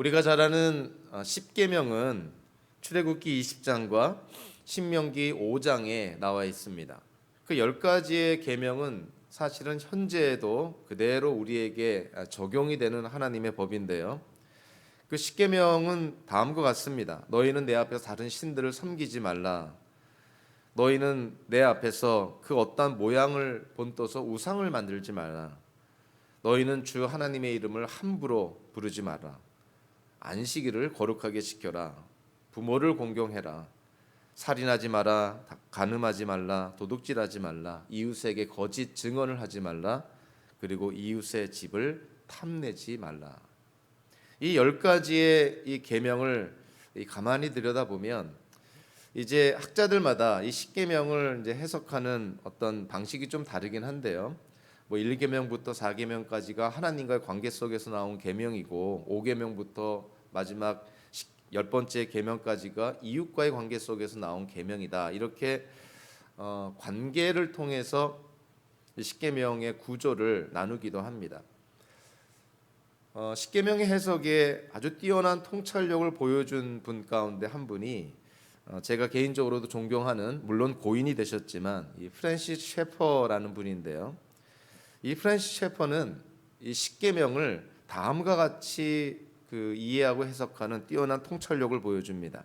우리가 잘 아는 십계명은 출애굽기 20장과 신명기 5장에 나와 있습니다. 그 10가지의 계명은 사실은 현재에도 그대로 우리에게 적용이 되는 하나님의 법인데요. 그 십계명은 다음과 같습니다. 너희는 내 앞에서 다른 신들을 섬기지 말라. 너희는 내 앞에서 그 어떠한 모양을 본떠서 우상을 만들지 말라. 너희는 주 하나님의 이름을 함부로 부르지 마라. 안식일을 거룩하게 지켜라. 부모를 공경해라. 살인하지 마라. 간음하지 말라. 도둑질하지 말라. 이웃에게 거짓 증언을 하지 말라. 그리고 이웃의 집을 탐내지 말라. 이 10가지의 이 계명을 가만히 들여다보면 이제 학자들마다 이 십계명을 이제 해석하는 어떤 방식이 좀 다르긴 한데요. 1계명부터 4계명까지가 하나님과의 관계 속에서 나온 계명이고 5계명부터 마지막 10번째 계명까지가 이웃과의 관계 속에서 나온 계명이다. 이렇게 관계를 통해서 십계명의 구조를 나누기도 합니다. 십계명의 해석에 아주 뛰어난 통찰력을 보여준 분 가운데 한 분이 제가 개인적으로도 존경하는, 물론 고인이 되셨지만, 이 프랜시스 셰퍼라는 분인데요. 이 프랜시스 셰퍼는 이 십계명을 다음과 같이 이해하고 해석하는 뛰어난 통찰력을 보여줍니다.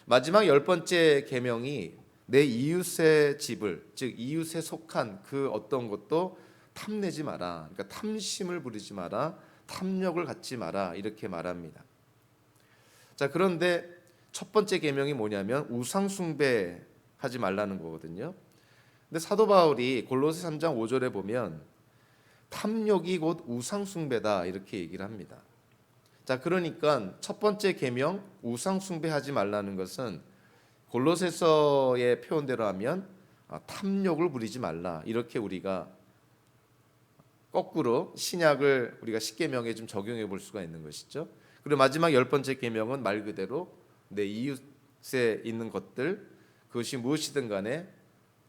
마지막 10번째 계명이 내 이웃의 집을, 즉 이웃에 속한 그 어떤 것도 탐내지 마라. 그러니까 탐심을 부리지 마라. 탐욕을 갖지 마라. 이렇게 말합니다. 자, 그런데 첫 번째 계명이 뭐냐면 우상 숭배하지 말라는 거거든요. 근데 사도 바울이 골로새 3장 5절에 보면 탐욕이 곧 우상 숭배다 이렇게 얘기를 합니다. 자, 그러니까 첫 번째 계명 우상 숭배하지 말라는 것은 골로새서의 표현대로 하면 탐욕을 부리지 말라 이렇게 우리가 거꾸로 신약을 우리가 십계명에 좀 적용해 볼 수가 있는 것이죠. 그리고 마지막 10번째 계명은 말 그대로 내 이웃에 있는 것들, 그것이 무엇이든 간에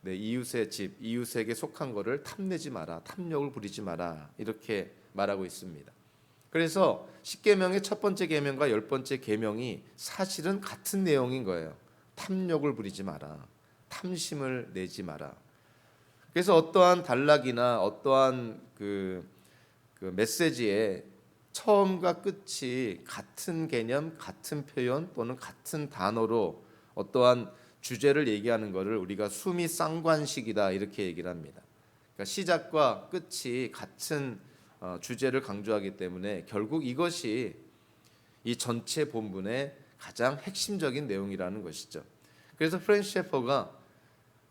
내 이웃의 집, 이웃에게 속한 것을 탐내지 마라, 탐욕을 부리지 마라 이렇게 말하고 있습니다. 그래서 십계명의 첫 번째 계명과 10번째 계명이 사실은 같은 내용인 거예요. 탐욕을 부리지 마라, 탐심을 내지 마라. 그래서 어떠한 단락이나 어떠한 그 메시지의 처음과 끝이 같은 개념, 같은 표현 또는 같은 단어로 어떠한 주제를 얘기하는 것을 우리가 수미상관식이다 이렇게 얘기를 합니다. 그러니까 시작과 끝이 같은 주제를 강조하기 때문에 결국 이것이 이 전체 본문의 가장 핵심적인 내용이라는 것이죠. 그래서 프랜시스 셰퍼가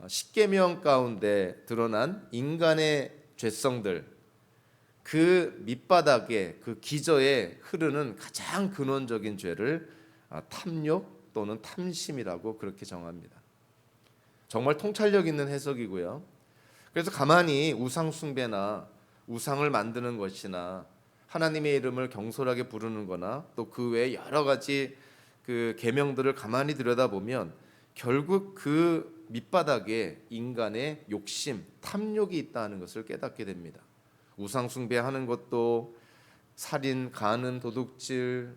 십계명 가운데 드러난 인간의 죄성들, 그 밑바닥에 그 기저에 흐르는 가장 근원적인 죄를 탐욕 또는 탐심이라고 그렇게 정합니다. 정말 통찰력 있는 해석이고요. 그래서 가만히 우상 숭배나 우상을 만드는 것이나 하나님의 이름을 경솔하게 부르는 거나 또 그 외에 여러 가지 그 계명들을 가만히 들여다보면 결국 그 밑바닥에 인간의 욕심, 탐욕이 있다는 것을 깨닫게 됩니다. 우상 숭배하는 것도 살인, 간음, 도둑질,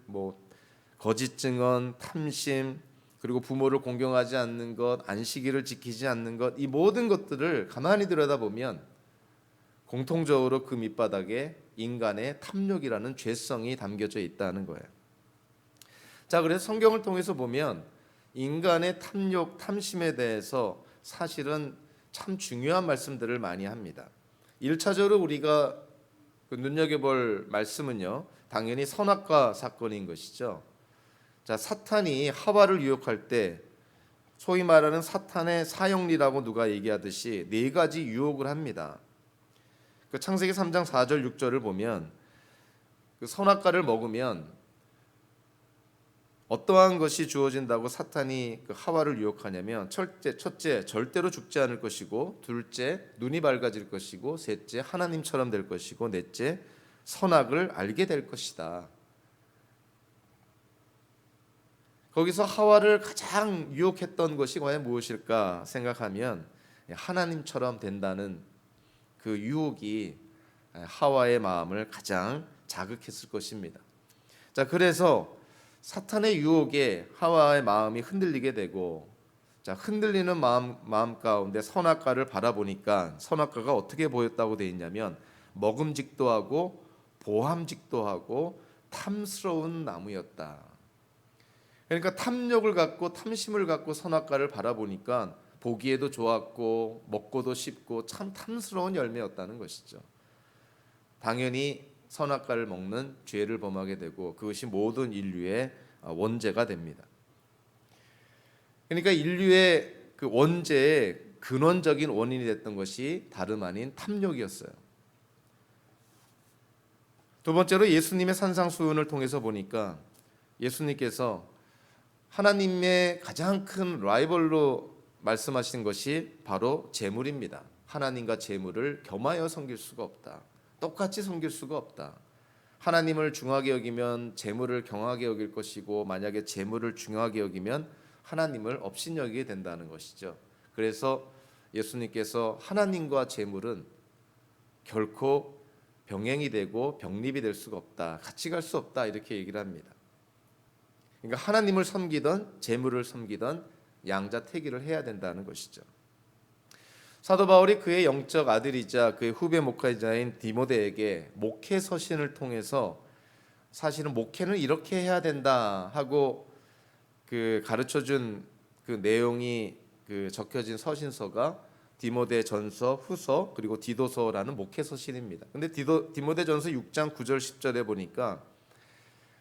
거짓 증언, 탐심, 그리고 부모를 공경하지 않는 것, 안식일을 지키지 않는 것, 이 모든 것들을 가만히 들여다보면 공통적으로 그 밑바닥에 인간의 탐욕이라는 죄성이 담겨져 있다는 거예요. 자, 그래서 성경을 통해서 보면 인간의 탐욕, 탐심에 대해서 사실은 참 중요한 말씀들을 많이 합니다. 1차적으로 우리가 눈여겨볼 말씀은요, 당연히 선악과 사건인 것이죠. 자, 사탄이 하와를 유혹할 때 소위 말하는 사탄의 사형리라고 누가 얘기하듯이 4가지 유혹을 합니다. 그 창세기 3장 4절 6절을 보면 그 선악과를 먹으면 어떠한 것이 주어진다고 사탄이 그 하와를 유혹하냐면 첫째 절대로 죽지 않을 것이고, 둘째 눈이 밝아질 것이고, 셋째 하나님처럼 될 것이고, 넷째 선악을 알게 될 것이다. 거기서 하와를 가장 유혹했던 것이 과연 무엇일까 생각하면 하나님처럼 된다는 그 유혹이 하와의 마음을 가장 자극했을 것입니다. 자, 그래서 사탄의 유혹에 하와의 마음이 흔들리게 되고, 자, 흔들리는 마음 가운데 선악과를 바라보니까 선악과가 어떻게 보였다고 돼 있냐면 먹음직도 하고 보함직도 하고 탐스러운 나무였다. 그러니까 탐욕을 갖고 탐심을 갖고 선악과를 바라보니까 보기에도 좋았고 먹고도 쉽고 참 탐스러운 열매였다는 것이죠. 당연히 선악과를 먹는 죄를 범하게 되고 그것이 모든 인류의 원죄가 됩니다. 그러니까 인류의 그 원죄의 근원적인 원인이 됐던 것이 다름 아닌 탐욕이었어요. 두 번째로 예수님의 산상수훈을 통해서 보니까 예수님께서 하나님의 가장 큰 라이벌로 말씀하신 것이 바로 재물입니다. 하나님과 재물을 겸하여 섬길 수가 없다. 똑같이 섬길 수가 없다. 하나님을 중하게 여기면 재물을 경하게 여길 것이고 만약에 재물을 중요하게 여기면 하나님을 업신여기게 된다는 것이죠. 그래서 예수님께서 하나님과 재물은 결코 병행이 되고 병립이 될 수가 없다. 같이 갈 수 없다. 이렇게 얘기를 합니다. 그러니까 하나님을 섬기던 재물을 섬기던 양자택일을 해야 된다는 것이죠. 사도 바울이 그의 영적 아들이자 그의 후배 목회자인 디모데에게 목회 서신을 통해서 사실은 목회는 이렇게 해야 된다 하고 그 가르쳐준 그 내용이 그 적혀진 서신서가 디모데전서, 후서 그리고 디도서라는 목회 서신입니다. 근데 디모데전서 6장 9절 10절에 보니까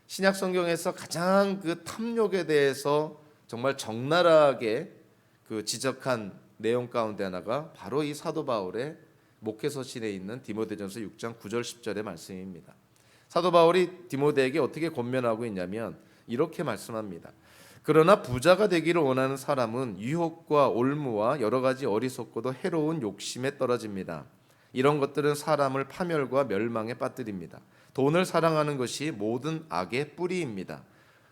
신약 성경에서 가장 그 탐욕에 대해서 정말 적나라하게 그 지적한 내용 가운데 하나가 바로 이 사도 바울의 목회 서신에 있는 디모데전서 6장 9절 10절의 말씀입니다. 사도 바울이 디모데에게 어떻게 권면하고 있냐면 이렇게 말씀합니다. 그러나 부자가 되기를 원하는 사람은 유혹과 올무와 여러 가지 어리석고도 해로운 욕심에 떨어집니다. 이런 것들은 사람을 파멸과 멸망에 빠뜨립니다. 돈을 사랑하는 것이 모든 악의 뿌리입니다.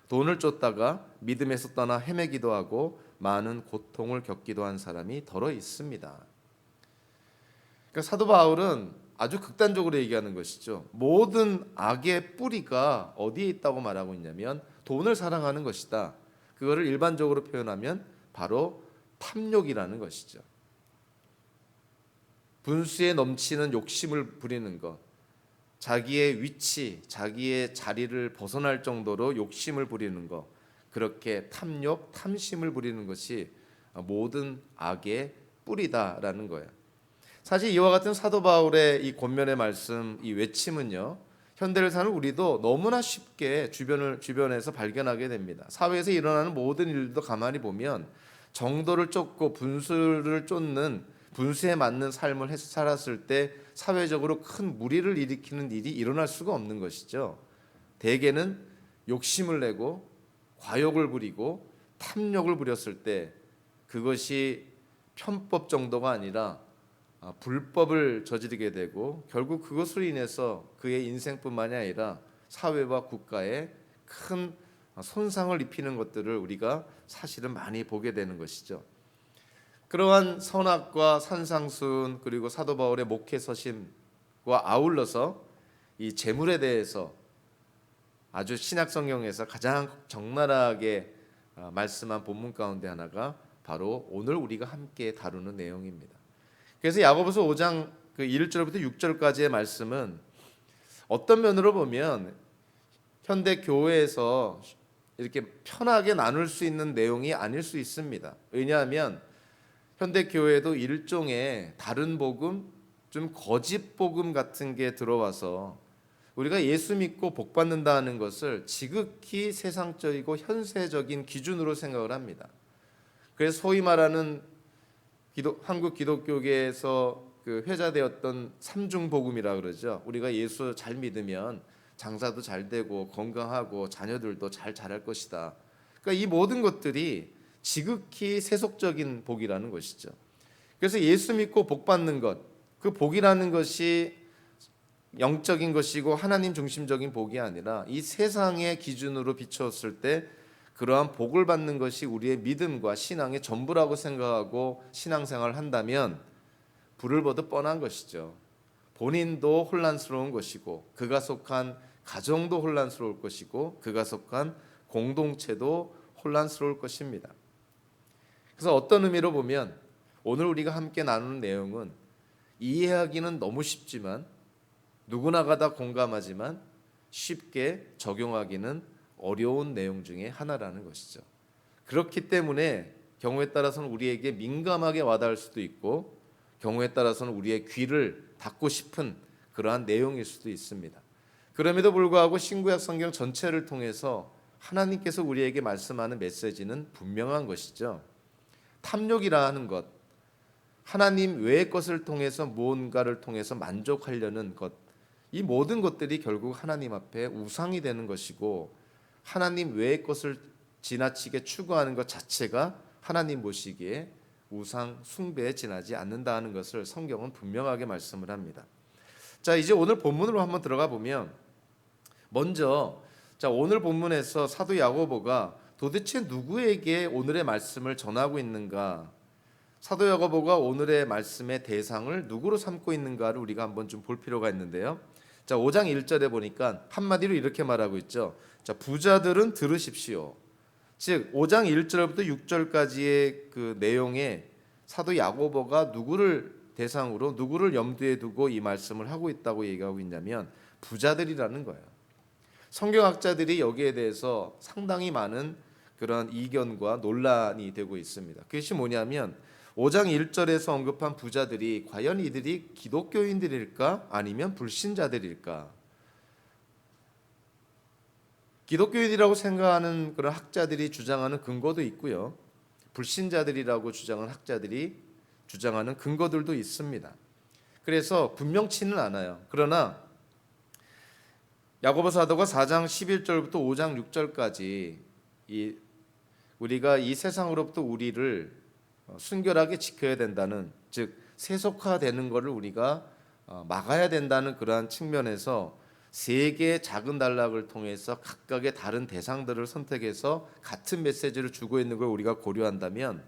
돈을 쫓다가 믿음에서 떠나 헤매기도 하고 많은 고통을 겪기도 한 사람이 더러 있습니다. 그러니까 사도 바울은 아주 극단적으로 얘기하는 것이죠. 모든 악의 뿌리가 어디에 있다고 말하고 있냐면 돈을 사랑하는 것이다. 그거를 일반적으로 표현하면 바로 탐욕이라는 것이죠. 분수에 넘치는 욕심을 부리는 것, 자기의 위치, 자기의 자리를 벗어날 정도로 욕심을 부리는 것, 그렇게 탐욕, 탐심을 부리는 것이 모든 악의 뿌리다라는 거예요. 사실 이와 같은 사도 바울의 이 권면의 말씀, 이 외침은요, 현대를 사는 우리도 너무나 쉽게 주변에서 발견하게 됩니다. 사회에서 일어나는 모든 일도 가만히 보면 정도를 쫓고 분수를 쫓는 분수에 맞는 삶을 살았을 때 사회적으로 큰 무리를 일으키는 일이 일어날 수가 없는 것이죠. 대개는 욕심을 내고 과욕을 부리고 탐욕을 부렸을 때 그것이 편법 정도가 아니라 불법을 저지르게 되고 결국 그것으로 인해서 그의 인생뿐만이 아니라 사회와 국가에 큰 손상을 입히는 것들을 우리가 사실은 많이 보게 되는 것이죠. 그러한 선악과 산상순 그리고 사도 바울의 목회 서신과 아울러서 이 재물에 대해서 아주 신약 성경에서 가장 적나라하게 말씀한 본문 가운데 하나가 바로 오늘 우리가 함께 다루는 내용입니다. 그래서 야고보서 5장 그 1절부터 6절까지의 말씀은 어떤 면으로 보면 현대 교회에서 이렇게 편하게 나눌 수 있는 내용이 아닐 수 있습니다. 왜냐하면 현대 교회에도 일종의 다른 복음, 좀 거짓 복음 같은 게 들어와서 우리가 예수 믿고 복 받는다는 것을 지극히 세상적이고 현세적인 기준으로 생각을 합니다. 그래서 소위 말하는 한국 기독교계에서 그 회자되었던 삼중 복음이라 그러죠. 우리가 예수 잘 믿으면 장사도 잘 되고 건강하고 자녀들도 잘 자랄 것이다. 그러니까 이 모든 것들이 지극히 세속적인 복이라는 것이죠. 그래서 예수 믿고 복 받는 것, 그 복이라는 것이 영적인 것이고 하나님 중심적인 복이 아니라 이 세상의 기준으로 비추었을 때 그러한 복을 받는 것이 우리의 믿음과 신앙의 전부라고 생각하고 신앙생활을 한다면 불을 보듯 뻔한 것이죠. 본인도 혼란스러운 것이고 그가 속한 가정도 혼란스러울 것이고 그가 속한 공동체도 혼란스러울 것입니다. 그래서 어떤 의미로 보면 오늘 우리가 함께 나누는 내용은 이해하기는 너무 쉽지만 누구나가 다 공감하지만 쉽게 적용하기는 어려운 내용 중에 하나라는 것이죠. 그렇기 때문에 경우에 따라서는 우리에게 민감하게 와닿을 수도 있고 경우에 따라서는 우리의 귀를 닫고 싶은 그러한 내용일 수도 있습니다. 그럼에도 불구하고 신구약 성경 전체를 통해서 하나님께서 우리에게 말씀하는 메시지는 분명한 것이죠. 탐욕이라 하는 것, 하나님 외의 것을 통해서 무언가를 통해서 만족하려는 것, 이 모든 것들이 결국 하나님 앞에 우상이 되는 것이고 하나님 외의 것을 지나치게 추구하는 것 자체가 하나님 보시기에 우상 숭배에 지나지 않는다는 것을 성경은 분명하게 말씀을 합니다. 자, 이제 오늘 본문으로 한번 들어가 보면 먼저 오늘 본문에서 사도 야고보가 도대체 누구에게 오늘의 말씀을 전하고 있는가, 사도 야고보가 오늘의 말씀의 대상을 누구로 삼고 있는가를 우리가 한번 좀 볼 필요가 있는데요. 자, 5장 1절에 보니까 한마디로 이렇게 말하고 있죠. 자, 부자들은 들으십시오. 즉 5장 1절부터 6절까지의 그 내용에 사도 야고보가 누구를 대상으로 누구를 염두에 두고 이 말씀을 하고 있다고 얘기하고 있냐면 부자들이라는 거예요. 성경학자들이 여기에 대해서 상당히 많은 그런 이견과 논란이 되고 있습니다. 그것이 뭐냐면 5장 1절에서 언급한 부자들이 과연 이들이 기독교인들일까 아니면 불신자들일까? 기독교인이라고 생각하는 그런 학자들이 주장하는 근거도 있고요. 불신자들이라고 주장하는 학자들이 주장하는 근거들도 있습니다. 그래서 분명치는 않아요. 그러나 야고보 사도가 4장 11절부터 5장 6절까지 우리가 이 세상으로부터 우리를 순결하게 지켜야 된다는, 즉 세속화되는 것을 우리가 막아야 된다는 그러한 측면에서 세 개의 작은 단락을 통해서 각각의 다른 대상들을 선택해서 같은 메시지를 주고 있는 걸 우리가 고려한다면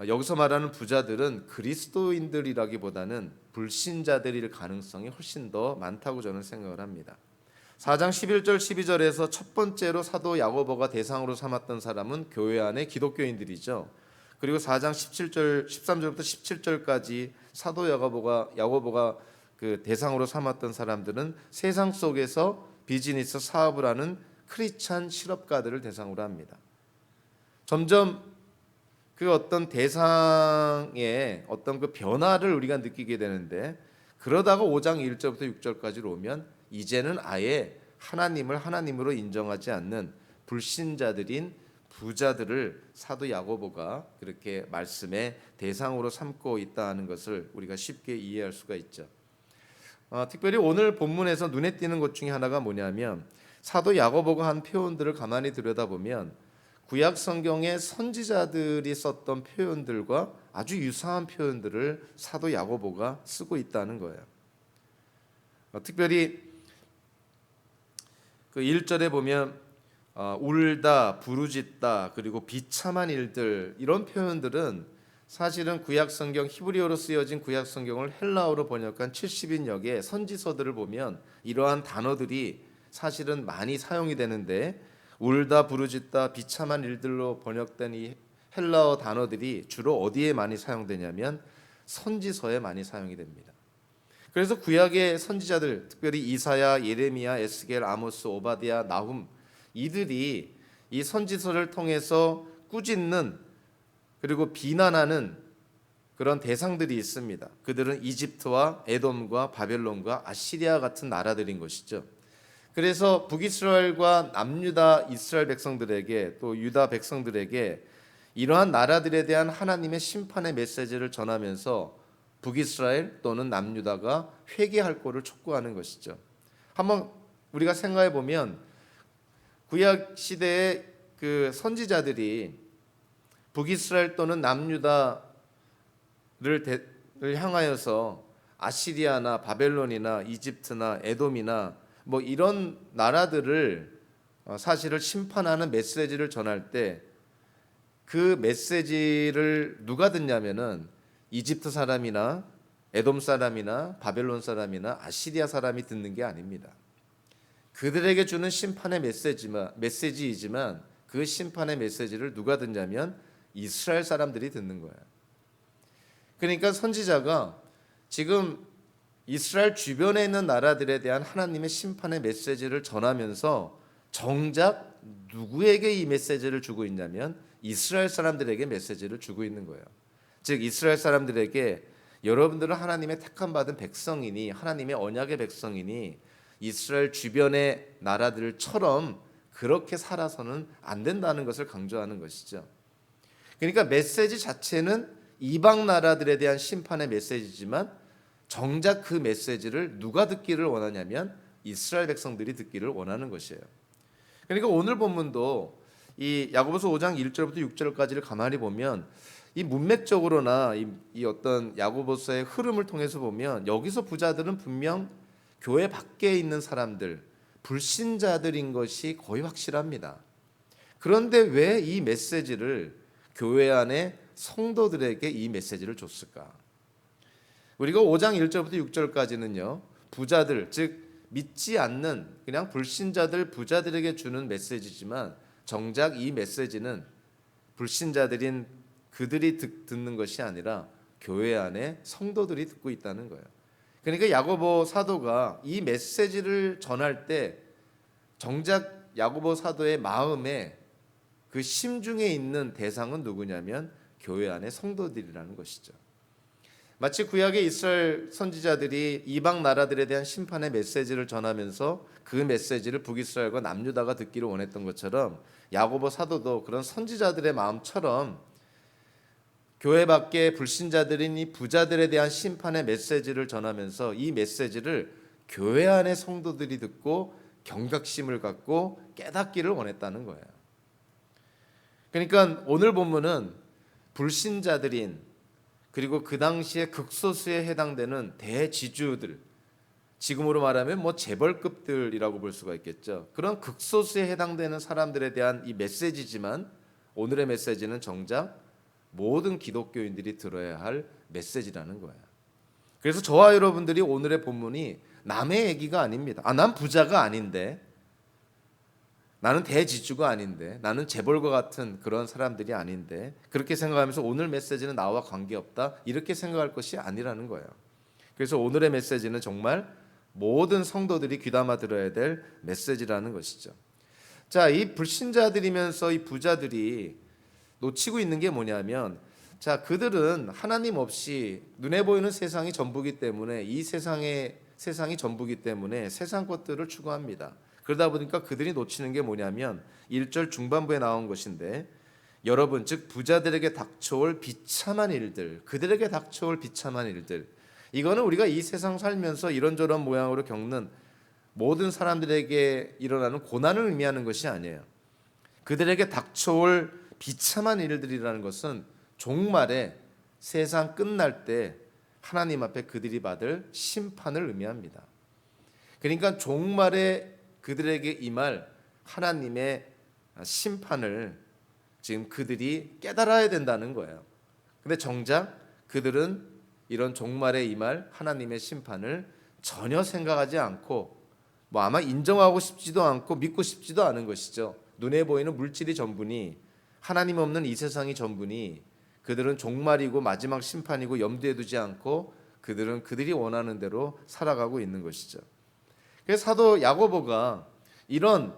여기서 말하는 부자들은 그리스도인들이라기보다는 불신자들일 가능성이 훨씬 더 많다고 저는 생각을 합니다. 4장 11절 12절에서 첫 번째로 사도 야고보가 대상으로 삼았던 사람은 교회 안의 기독교인들이죠. 그리고 4장 17절 13절부터 17절까지 사도 야고보가 그 대상으로 삼았던 사람들은 세상 속에서 비즈니스 사업을 하는 크리스찬 실업가들을 대상으로 합니다. 점점 그 어떤 대상의 어떤 그 변화를 우리가 느끼게 되는데, 그러다가 5장 1절부터 6절까지로 오면 이제는 아예 하나님을 하나님으로 인정하지 않는 불신자들인 부자들을 사도 야고보가 그렇게 말씀의 대상으로 삼고 있다는 것을 우리가 쉽게 이해할 수가 있죠. 특별히 오늘 본문에서 눈에 띄는 것 중에 하나가 뭐냐면 사도 야고보가 한 표현들을 가만히 들여다보면 구약 성경의 선지자들이 썼던 표현들과 아주 유사한 표현들을 사도 야고보가 쓰고 있다는 거예요. 특별히 그 1절에 보면 울다, 부르짖다, 그리고 비참한 일들, 이런 표현들은 사실은 구약 성경 히브리어로 쓰여진 구약 성경을 헬라어로 번역한 70인역의 선지서들을 보면 이러한 단어들이 사실은 많이 사용이 되는데, 울다, 부르짖다, 비참한 일들로 번역된 이 헬라어 단어들이 주로 어디에 많이 사용되냐면 선지서에 많이 사용이 됩니다. 그래서 구약의 선지자들, 특별히 이사야, 예레미야, 에스겔, 아모스, 오바댜, 나훔, 이들이 이 선지서를 통해서 꾸짖는 그리고 비난하는 그런 대상들이 있습니다. 그들은 이집트와 에돔과 바벨론과 아시리아 같은 나라들인 것이죠. 그래서 북이스라엘과 남유다 이스라엘 백성들에게, 또 유다 백성들에게 이러한 나라들에 대한 하나님의 심판의 메시지를 전하면서 북이스라엘 또는 남유다가 회개할 것을 촉구하는 것이죠. 한번 우리가 생각해 보면 구약 시대의 그 선지자들이 북이스라엘 또는 남유다를 향하여서 아시리아나 바벨론이나 이집트나 에돔이나 뭐 이런 나라들을 사실을 심판하는 메시지를 전할 때 그 메시지를 누가 듣냐면은 이집트 사람이나 에돔 사람이나 바벨론 사람이나 아시리아 사람이 듣는 게 아닙니다. 그들에게 주는 심판의 메시지이지만 그 심판의 메시지를 누가 듣냐면 이스라엘 사람들이 듣는 거예요. 그러니까 선지자가 지금 이스라엘 주변에 있는 나라들에 대한 하나님의 심판의 메시지를 전하면서 정작 누구에게 이 메시지를 주고 있냐면 이스라엘 사람들에게 메시지를 주고 있는 거예요. 즉 이스라엘 사람들에게 여러분들은 하나님의 택함 받은 백성이니 하나님의 언약의 백성이니 이스라엘 주변의 나라들처럼 그렇게 살아서는 안 된다는 것을 강조하는 것이죠. 그러니까 메시지 자체는 이방 나라들에 대한 심판의 메시지지만 정작 그 메시지를 누가 듣기를 원하냐면 이스라엘 백성들이 듣기를 원하는 것이에요. 그러니까 오늘 본문도 이 야고보서 5장 1절부터 6절까지를 가만히 보면 이 문맥적으로나 이 어떤 야고보서의 흐름을 통해서 보면 여기서 부자들은 분명 교회 밖에 있는 사람들, 불신자들인 것이 거의 확실합니다. 그런데 왜 이 메시지를 교회 안에 성도들에게 이 메시지를 줬을까? 우리가 5장 1절부터 6절까지는요. 부자들, 즉 믿지 않는 그냥 불신자들, 부자들에게 주는 메시지지만 정작 이 메시지는 불신자들인 그들이 듣는 것이 아니라 교회 안에 성도들이 듣고 있다는 거예요. 그러니까 야고보 사도가 이 메시지를 전할 때 정작 야고보 사도의 마음에 그 심중에 있는 대상은 누구냐면 교회 안의 성도들이라는 것이죠. 마치 구약의 이스라엘 선지자들이 이방 나라들에 대한 심판의 메시지를 전하면서 그 메시지를 북이스라엘과 남유다가 듣기를 원했던 것처럼 야고보 사도도 그런 선지자들의 마음처럼 교회 밖에 불신자들인 이 부자들에 대한 심판의 메시지를 전하면서 이 메시지를 교회 안의 성도들이 듣고 경각심을 갖고 깨닫기를 원했다는 거예요. 그러니까 오늘 본문은 불신자들인 그리고 그 당시에 극소수에 해당되는 대지주들, 지금으로 말하면 뭐 재벌급들이라고 볼 수가 있겠죠. 그런 극소수에 해당되는 사람들에 대한 이 메시지지만 오늘의 메시지는 정작 모든 기독교인들이 들어야 할 메시지라는 거예요. 그래서 저와 여러분들이 오늘의 본문이 남의 얘기가 아닙니다. 난 부자가 아닌데, 나는 대지주가 아닌데, 나는 재벌과 같은 그런 사람들이 아닌데, 그렇게 생각하면서 오늘 메시지는 나와 관계없다 이렇게 생각할 것이 아니라는 거예요. 그래서 오늘의 메시지는 정말 모든 성도들이 귀담아 들어야 될 메시지라는 것이죠. 자, 이 불신자들이면서 이 부자들이 놓치고 있는 게 뭐냐면, 자, 그들은 하나님 없이 눈에 보이는 세상이 전부기 때문에 이 세상이 전부기 때문에 세상 것들을 추구합니다. 그러다 보니까 그들이 놓치는 게 뭐냐면 1절 중반부에 나온 것인데, 여러분 즉 부자들에게 닥쳐올 비참한 일들, 그들에게 닥쳐올 비참한 일들, 이거는 우리가 이 세상 살면서 이런저런 모양으로 겪는 모든 사람들에게 일어나는 고난을 의미하는 것이 아니에요. 그들에게 닥쳐올 비참한 일들이라는 것은 종말에 세상 끝날 때 하나님 앞에 그들이 받을 심판을 의미합니다. 그러니까 종말에 그들에게 임할 하나님의 심판을 지금 그들이 깨달아야 된다는 거예요. 근데 정작 그들은 이런 종말에 임할 하나님의 심판을 전혀 생각하지 않고 뭐 아마 인정하고 싶지도 않고 믿고 싶지도 않은 것이죠. 눈에 보이는 물질이 전부니, 하나님 없는 이 세상이 전부니 그들은 종말이고 마지막 심판이고 염두에 두지 않고 그들은 그들이 원하는 대로 살아가고 있는 것이죠. 그래서 사도 야고보가 이런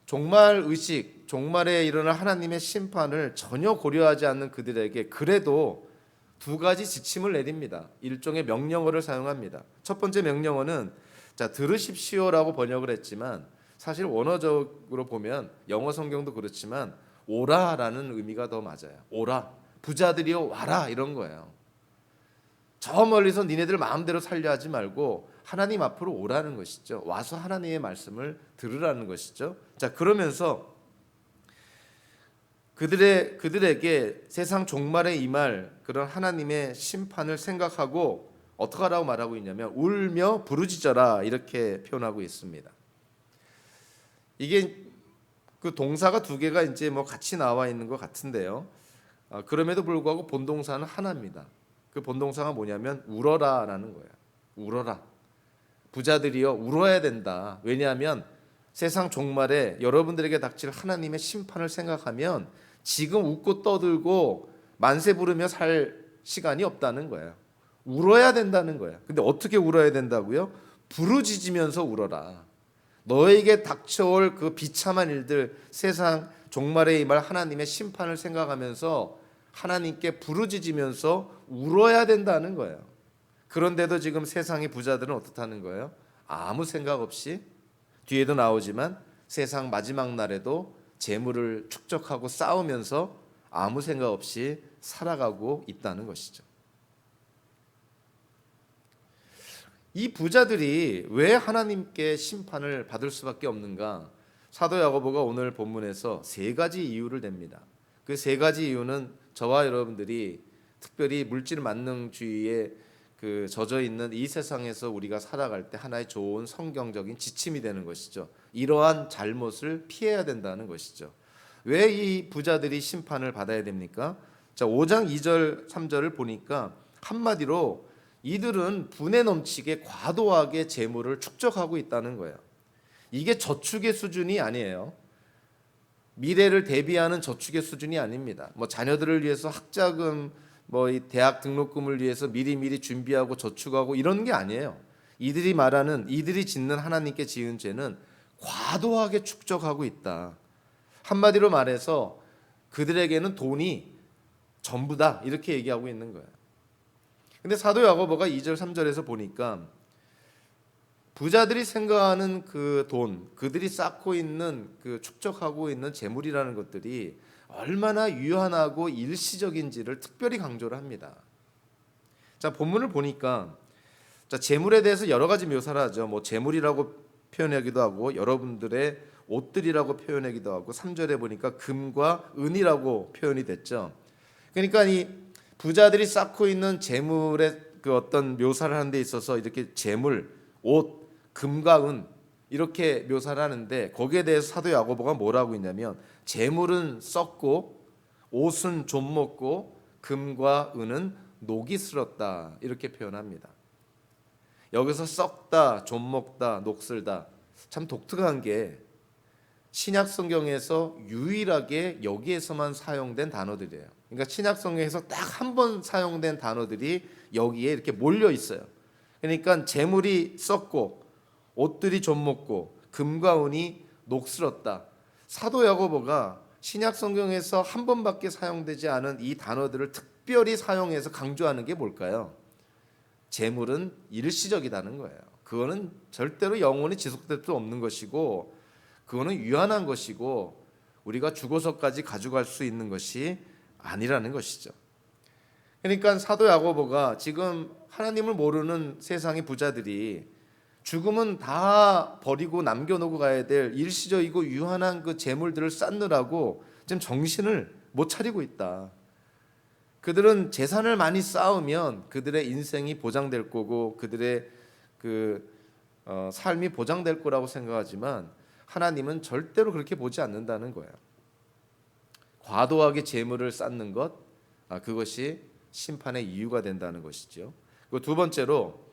종말 의식, 종말에 일어날 하나님의 심판을 전혀 고려하지 않는 그들에게 그래도 두 가지 지침을 내립니다. 일종의 명령어를 사용합니다. 첫 번째 명령어는 자, 들으십시오라고 번역을 했지만 사실 원어적으로 보면 영어 성경도 그렇지만 오라라는 의미가 더 맞아요. 오라, 부자들이여 와라, 이런 거예요. 저 멀리서 니네들 마음대로 살려 하지 말고 하나님 앞으로 오라는 것이죠. 와서 하나님의 말씀을 들으라는 것이죠. 자, 그러면서 그들에게 세상 종말에 임할 그런 하나님의 심판을 생각하고 어떻게 하라고 말하고 있냐면 울며 부르짖어라 이렇게 표현하고 있습니다. 이게 그 동사가 두 개가 이제 뭐 같이 나와 있는 것 같은데요. 그럼에도 불구하고 본동사는 하나입니다. 그 본동사가 뭐냐면 울어라라는 거예요. 울어라. 부자들이여 울어야 된다. 왜냐하면 세상 종말에 여러분들에게 닥칠 하나님의 심판을 생각하면 지금 웃고 떠들고 만세 부르며 살 시간이 없다는 거예요. 울어야 된다는 거예요. 근데 어떻게 울어야 된다고요? 부르짖으면서 울어라. 너에게 닥쳐올 그 비참한 일들, 세상 종말에 임할 하나님의 심판을 생각하면서 하나님께 부르짖으면서 울어야 된다는 거예요. 그런데도 지금 세상의 부자들은 어떻다는 거예요? 아무 생각 없이, 뒤에도 나오지만 세상 마지막 날에도 재물을 축적하고 싸우면서 아무 생각 없이 살아가고 있다는 것이죠. 이 부자들이 왜 하나님께 심판을 받을 수밖에 없는가? 사도 야고보가 오늘 본문에서 세 가지 이유를 댑니다. 그 세 가지 이유는 저와 여러분들이 특별히 물질 만능주의에 젖어 있는 이 세상에서 우리가 살아갈 때 하나의 좋은 성경적인 지침이 되는 것이죠. 이러한 잘못을 피해야 된다는 것이죠. 왜 이 부자들이 심판을 받아야 됩니까? 자, 5장 2절 3절을 보니까 한마디로 이들은 분에 넘치게 과도하게 재물을 축적하고 있다는 거예요. 이게 저축의 수준이 아니에요. 미래를 대비하는 저축의 수준이 아닙니다. 뭐 자녀들을 위해서 학자금, 뭐 이 대학 등록금을 위해서 미리미리 준비하고 저축하고 이런 게 아니에요. 이들이 짓는 하나님께 지은 죄는 과도하게 축적하고 있다. 한마디로 말해서 그들에게는 돈이 전부다, 이렇게 얘기하고 있는 거예요. 근데 사도 야고보가 2절 3절에서 보니까 부자들이 생각하는 그 돈, 그들이 쌓고 있는 그 축적하고 있는 재물이라는 것들이 얼마나 유한하고 일시적인지를 특별히 강조를 합니다. 자, 본문을 보니까 자, 재물에 대해서 여러 가지 묘사를 하죠. 뭐 재물이라고 표현하기도 하고 여러분들의 옷들이라고 표현하기도 하고 3절에 보니까 금과 은이라고 표현이 됐죠. 그러니까 이 부자들이 쌓고 있는 재물의 그 어떤 묘사를 하는 데 있어서 이렇게 재물, 옷, 금과 은 이렇게 묘사를 하는데 거기에 대해서 사도 야고보가 뭐라고 했냐면 재물은 썩고 옷은 좀 먹고 금과 은은 녹이 슬었다, 이렇게 표현합니다. 여기서 썩다, 좀 먹다, 녹슬다 참 독특한 게 신약 성경에서 유일하게 여기에서만 사용된 단어들이에요. 그러니까 신약 성경에서 딱 한 번 사용된 단어들이 여기에 이렇게 몰려 있어요. 그러니까 재물이 썩고 옷들이 좀 먹고 금과 은이 녹슬었다. 사도 야고보가 신약 성경에서 한 번밖에 사용되지 않은 이 단어들을 특별히 사용해서 강조하는 게 뭘까요? 재물은 일시적이라는 거예요. 그거는 절대로 영원히 지속될 수 없는 것이고 그거는 유한한 것이고 우리가 죽어서까지 가져갈 수 있는 것이 아니라는 것이죠. 그러니까 사도 야고보가 지금 하나님을 모르는 세상의 부자들이 죽음은 다 버리고 남겨놓고 가야 될 일시적이고 유한한 그 재물들을 쌓느라고 지금 정신을 못 차리고 있다. 그들은 재산을 많이 쌓으면 그들의 인생이 보장될 거고 그들의 삶이 보장될 거라고 생각하지만 하나님은 절대로 그렇게 보지 않는다는 거예요. 과도하게 재물을 쌓는 것, 그것이 심판의 이유가 된다는 것이죠. 그리고 두 번째로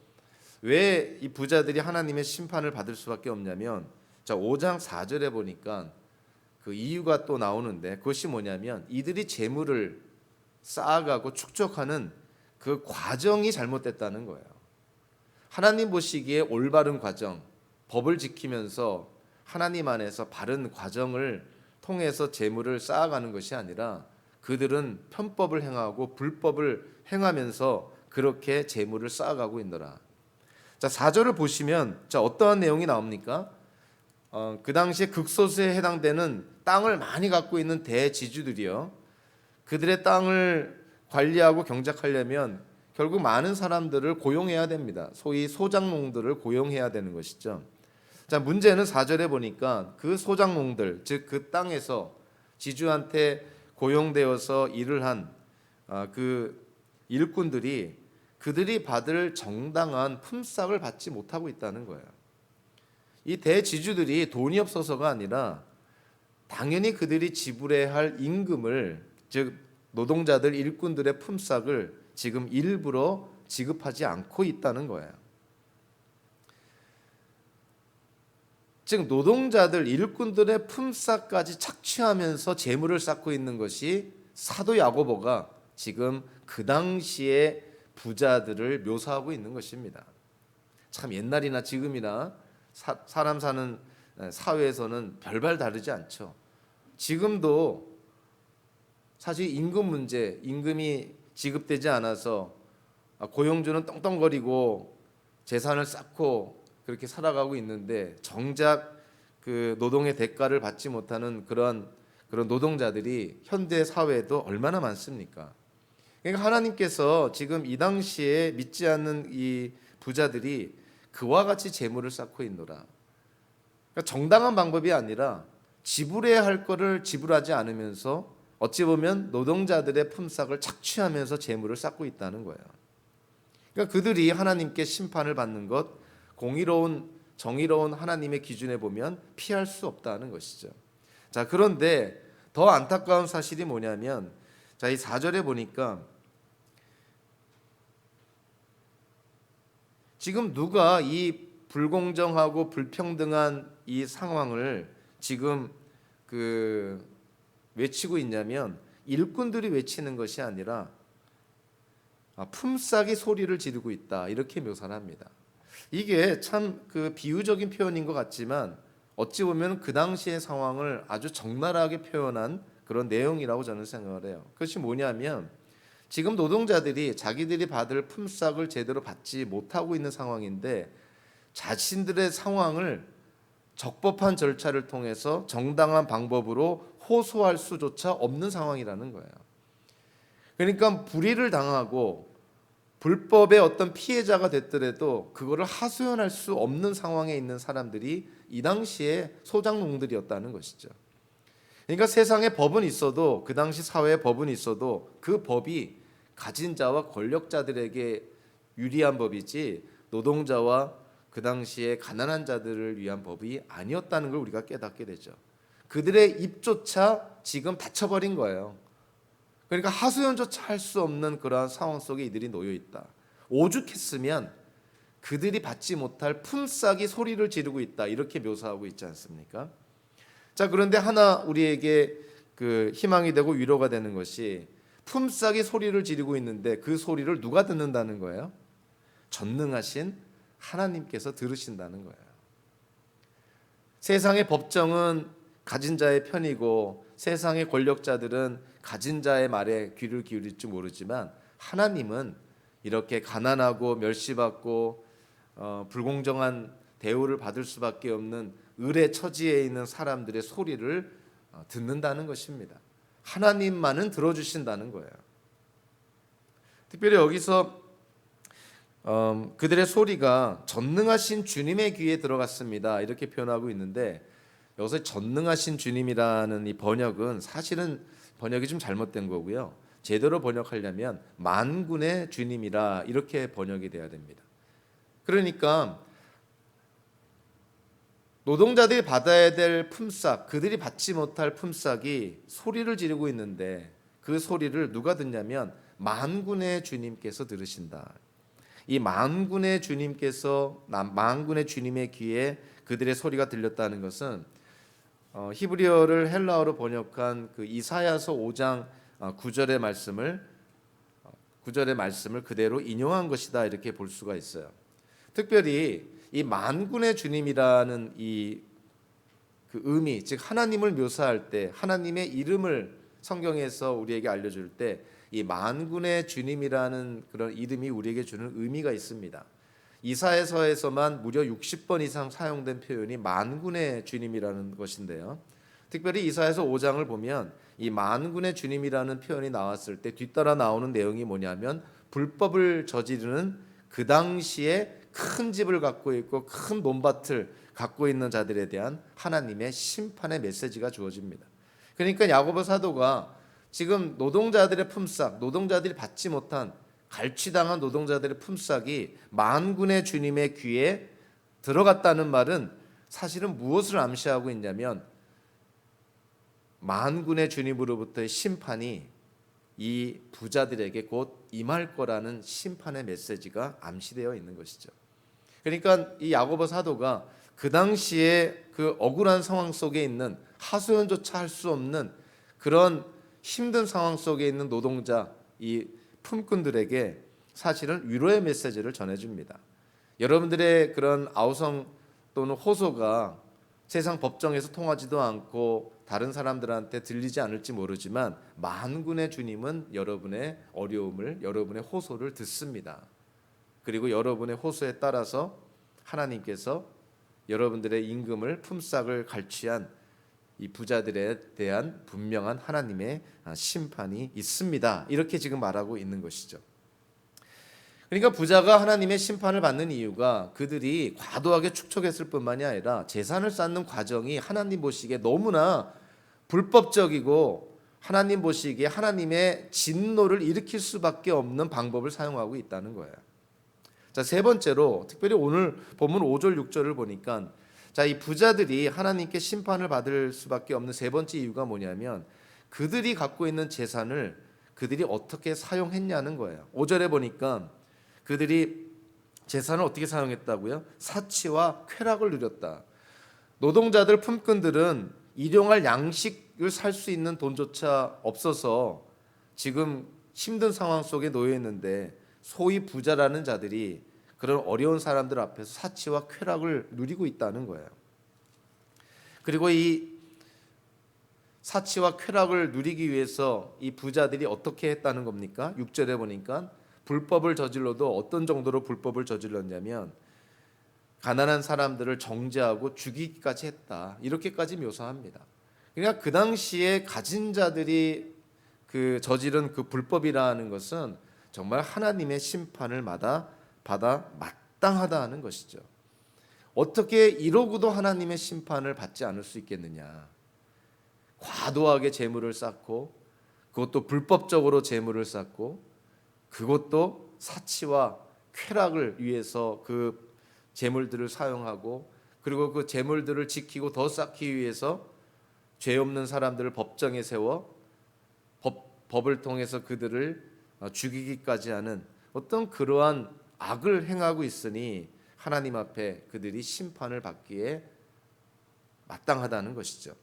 왜 이 부자들이 하나님의 심판을 받을 수밖에 없냐면, 자 5장 4절에 보니까 그 이유가 또 나오는데 그것이 뭐냐면 이들이 재물을 쌓아가고 축적하는 그 과정이 잘못됐다는 거예요. 하나님 보시기에 올바른 과정, 법을 지키면서 하나님 안에서 바른 과정을 통해서 재물을 쌓아가는 것이 아니라 그들은 편법을 행하고 불법을 행하면서 그렇게 재물을 쌓아가고 있노라. 자 4절을 보시면 자 어떠한 내용이 나옵니까? 그 당시에 극소수에 해당되는 땅을 많이 갖고 있는 대지주들이요, 그들의 땅을 관리하고 경작하려면 결국 많은 사람들을 고용해야 됩니다. 소위 소작농들을 고용해야 되는 것이죠. 자 문제는 4절에 보니까 그 소작농들, 즉 그 땅에서 지주한테 고용되어서 일을 한 그 일꾼들이 그들이 받을 정당한 품삯을 받지 못하고 있다는 거예요. 이 대지주들이 돈이 없어서가 아니라 당연히 그들이 지불해야 할 임금을, 즉 노동자들 일꾼들의 품삯을 지금 일부러 지급하지 않고 있다는 거예요. 즉 노동자들 일꾼들의 품삯까지 착취하면서 재물을 쌓고 있는 것이 사도 야고보가 지금 그 당시에 부자들을 묘사하고 있는 것입니다. 참 옛날이나 지금이나 사람 사는 사회에서는 별반 다르지 않죠. 지금도 사실 임금 문제, 임금이 지급되지 않아서 고용주는 떵떵거리고 재산을 쌓고 그렇게 살아가고 있는데 정작 그 노동의 대가를 받지 못하는 그런 노동자들이 현대 사회에도 얼마나 많습니까? 그러니까 하나님께서 지금 이 당시에 믿지 않는 이 부자들이 그와 같이 재물을 쌓고 있노라. 그러니까 정당한 방법이 아니라 지불해야 할 거를 지불하지 않으면서 어찌 보면 노동자들의 품삯을 착취하면서 재물을 쌓고 있다는 거예요. 그러니까 그들이 하나님께 심판을 받는 것, 공의로운 정의로운 하나님의 기준에 보면 피할 수 없다는 것이죠. 자, 그런데 더 안타까운 사실이 뭐냐면 자, 이 4절에 보니까 지금 누가 이 불공정하고 불평등한 이 상황을 지금 외치고 있냐면 일꾼들이 외치는 것이 아니라 품삯이 소리를 지르고 있다 이렇게 묘사를 합니다. 이게 참 비유적인 표현인 것 같지만 어찌 보면 그 당시의 상황을 아주 적나라하게 표현한 그런 내용이라고 저는 생각을 해요. 그것이 뭐냐면 지금 노동자들이 자기들이 받을 품삯을 제대로 받지 못하고 있는 상황인데 자신들의 상황을 적법한 절차를 통해서 정당한 방법으로 호소할 수조차 없는 상황이라는 거예요. 그러니까 불의를 당하고 불법의 어떤 피해자가 됐더라도 그거를 하소연할 수 없는 상황에 있는 사람들이 이 당시에 소작농들이었다는 것이죠. 그러니까 세상에 법은 있어도 그 당시 사회에 법은 있어도 그 법이 가진 자와 권력자들에게 유리한 법이지 노동자와 그 당시에 가난한 자들을 위한 법이 아니었다는 걸 우리가 깨닫게 되죠. 그들의 입조차 지금 닫혀버린 거예요. 그러니까 하소연조차 할 수 없는 그러한 상황 속에 이들이 놓여 있다. 오죽했으면 그들이 받지 못할 품삯이 소리를 지르고 있다. 이렇게 묘사하고 있지 않습니까? 자, 그런데 하나 우리에게 희망이 되고 위로가 되는 것이 품삯이 소리를 지르고 있는데 그 소리를 누가 듣는다는 거예요? 전능하신 하나님께서 들으신다는 거예요. 세상의 법정은 가진 자의 편이고 세상의 권력자들은 가진 자의 말에 귀를 기울일지 모르지만 하나님은 이렇게 가난하고 멸시받고 불공정한 대우를 받을 수밖에 없는 을의 처지에 있는 사람들의 소리를 듣는다는 것입니다. 하나님만은 들어주신다는 거예요. 특별히 여기서 그들의 소리가 전능하신 주님의 귀에 들어갔습니다. 이렇게 표현하고 있는데 여기서 전능하신 주님이라는 이 번역은 사실은 번역이 좀 잘못된 거고요. 제대로 번역하려면 만군의 주님이라 이렇게 번역이 돼야 됩니다. 그러니까 노동자들이 받아야 될 품삯, 그들이 받지 못할 품삯이 소리를 지르고 있는데 그 소리를 누가 듣냐면 만군의 주님께서 들으신다. 이 만군의 주님께서 만군의 주님의 귀에 그들의 소리가 들렸다는 것은 히브리어를 헬라어로 번역한 이사야서 5장 9절의 말씀을 그대로 인용한 것이다 이렇게 볼 수가 있어요. 특별히 이 만군의 주님이라는 의미, 즉 하나님을 묘사할 때 하나님의 이름을 성경에서 우리에게 알려줄 때 이 만군의 주님이라는 그런 이름이 우리에게 주는 의미가 있습니다. 이사야서에서만 무려 60번 이상 사용된 표현이 만군의 주님이라는 것인데요. 특별히 이사야서 5장을 보면 이 만군의 주님이라는 표현이 나왔을 때 뒤따라 나오는 내용이 뭐냐면 불법을 저지르는 그 당시에 큰 집을 갖고 있고 큰 논밭을 갖고 있는 자들에 대한 하나님의 심판의 메시지가 주어집니다. 그러니까 야고보 사도가 지금 노동자들의 품삯, 노동자들이 받지 못한 갈취당한 노동자들의 품삯이 만군의 주님의 귀에 들어갔다는 말은 사실은 무엇을 암시하고 있냐면 만군의 주님으로부터의 심판이 이 부자들에게 곧 임할 거라는 심판의 메시지가 암시되어 있는 것이죠. 그러니까 이 야고보 사도가 그 당시에 그 억울한 상황 속에 있는 하소연조차 할 수 없는 그런 힘든 상황 속에 있는 노동자 이 품꾼들에게 사실은 위로의 메시지를 전해줍니다. 여러분들의 그런 아우성 또는 호소가 세상 법정에서 통하지도 않고 다른 사람들한테 들리지 않을지 모르지만 만군의 주님은 여러분의 어려움을, 여러분의 호소를 듣습니다. 그리고 여러분의 호소에 따라서 하나님께서 여러분들의 임금을 품삯을 갈취한 이 부자들에 대한 분명한 하나님의 심판이 있습니다. 이렇게 지금 말하고 있는 것이죠. 그러니까 부자가 하나님의 심판을 받는 이유가 그들이 과도하게 축적했을 뿐만이 아니라 재산을 쌓는 과정이 하나님 보시기에 너무나 불법적이고 하나님 보시기에 하나님의 진노를 일으킬 수밖에 없는 방법을 사용하고 있다는 거예요. 자, 세 번째로 특별히 오늘 본문 5절 6절을 보니까 자, 이 부자들이 하나님께 심판을 받을 수밖에 없는 세 번째 이유가 뭐냐면 그들이 갖고 있는 재산을 그들이 어떻게 사용했냐는 거예요. 5절에 보니까 그들이 재산을 어떻게 사용했다고요? 사치와 쾌락을 누렸다. 노동자들 품꾼들은 일용할 양식을 살 수 있는 돈조차 없어서 지금 힘든 상황 속에 놓여 있는데 소위 부자라는 자들이 그런 어려운 사람들 앞에서 사치와 쾌락을 누리고 있다는 거예요. 그리고 이 사치와 쾌락을 누리기 위해서 이 부자들이 어떻게 했다는 겁니까? 6절에 보니까 불법을 저질러도 어떤 정도로 불법을 저질렀냐면 가난한 사람들을 정죄하고 죽이기까지 했다. 이렇게까지 묘사합니다. 그러니까 그 당시에 가진 자들이 그 저지른 그 불법이라는 것은 정말 하나님의 심판을 받아 마땅하다는 것이죠. 어떻게 이러고도 하나님의 심판을 받지 않을 수 있겠느냐? 과도하게 재물을 쌓고 그것도 불법적으로 재물을 쌓고 그것도 사치와 쾌락을 위해서 그 재물들을 사용하고 그리고 그 재물들을 지키고 더 쌓기 위해서 죄 없는 사람들을 법정에 세워 법을 통해서 그들을 죽이기까지 하는 어떤 그러한 악을 행하고 있으니 하나님 앞에 그들이 심판을 받기에 마땅하다는 것이죠.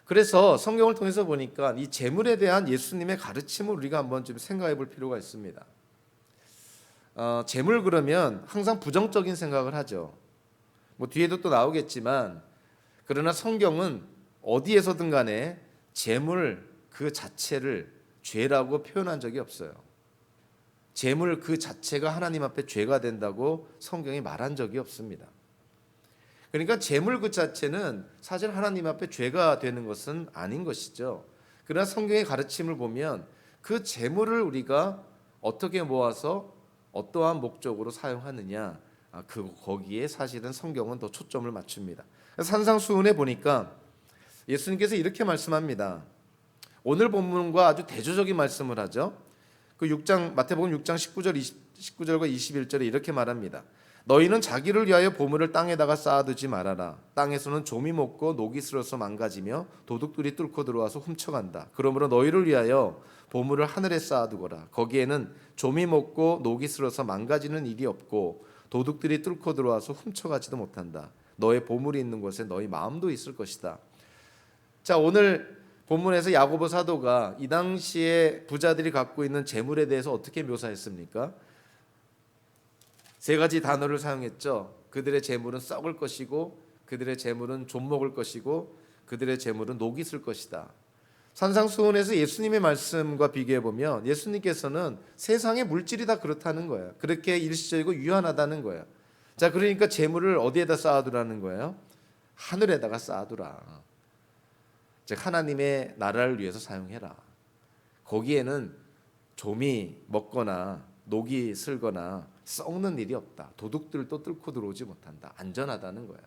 그래서 성경을 통해서 보니까 이 재물에 대한 예수님의 가르침을 우리가 한번 좀 생각해 볼 필요가 있습니다. 재물 그러면 항상 부정적인 생각을 하죠. 뭐 뒤에도 또 나오겠지만 그러나 성경은 어디에서든 간에 재물 그 자체를 죄라고 표현한 적이 없어요. 재물 그 자체가 하나님 앞에 죄가 된다고 성경이 말한 적이 없습니다. 그러니까 재물 그 자체는 사실 하나님 앞에 죄가 되는 것은 아닌 것이죠. 그러나 성경의 가르침을 보면 그 재물을 우리가 어떻게 모아서 어떠한 목적으로 사용하느냐 거기에 사실은 성경은 더 초점을 맞춥니다. 산상수훈에 보니까 예수님께서 이렇게 말씀합니다. 오늘 본문과 아주 대조적인 말씀을 하죠. 그 6장 마태복음 6장 19절과 21절에 이렇게 말합니다. 너희는 자기를 위하여 보물을 땅에다가 쌓아두지 말아라. 땅에서는 좀이 먹고 녹이 슬어서 망가지며 도둑들이 뚫고 들어와서 훔쳐간다. 그러므로 너희를 위하여 보물을 하늘에 쌓아두거라. 거기에는 좀이 먹고 녹이 슬어서 망가지는 일이 없고 도둑들이 뚫고 들어와서 훔쳐가지도 못한다. 너의 보물이 있는 곳에 너희 마음도 있을 것이다. 자, 오늘 본문에서 야고보 사도가 이 당시에 부자들이 갖고 있는 재물에 대해서 어떻게 묘사했습니까? 세 가지 단어를 사용했죠. 그들의 재물은 썩을 것이고 그들의 재물은 좀 먹을 것이고 그들의 재물은 녹이 슬 것이다. 산상수훈에서 예수님의 말씀과 비교해 보면 예수님께서는 세상의 물질이 다 그렇다는 거예요. 그렇게 일시적이고 유한하다는 거예요. 자, 그러니까 재물을 어디에다 쌓아두라는 거예요? 하늘에다가 쌓아두라. 즉 하나님의 나라를 위해서 사용해라. 거기에는 좀이 먹거나 녹이 슬거나 썩는 일이 없다. 도둑들도 뚫고 들어오지 못한다. 안전하다는 거야.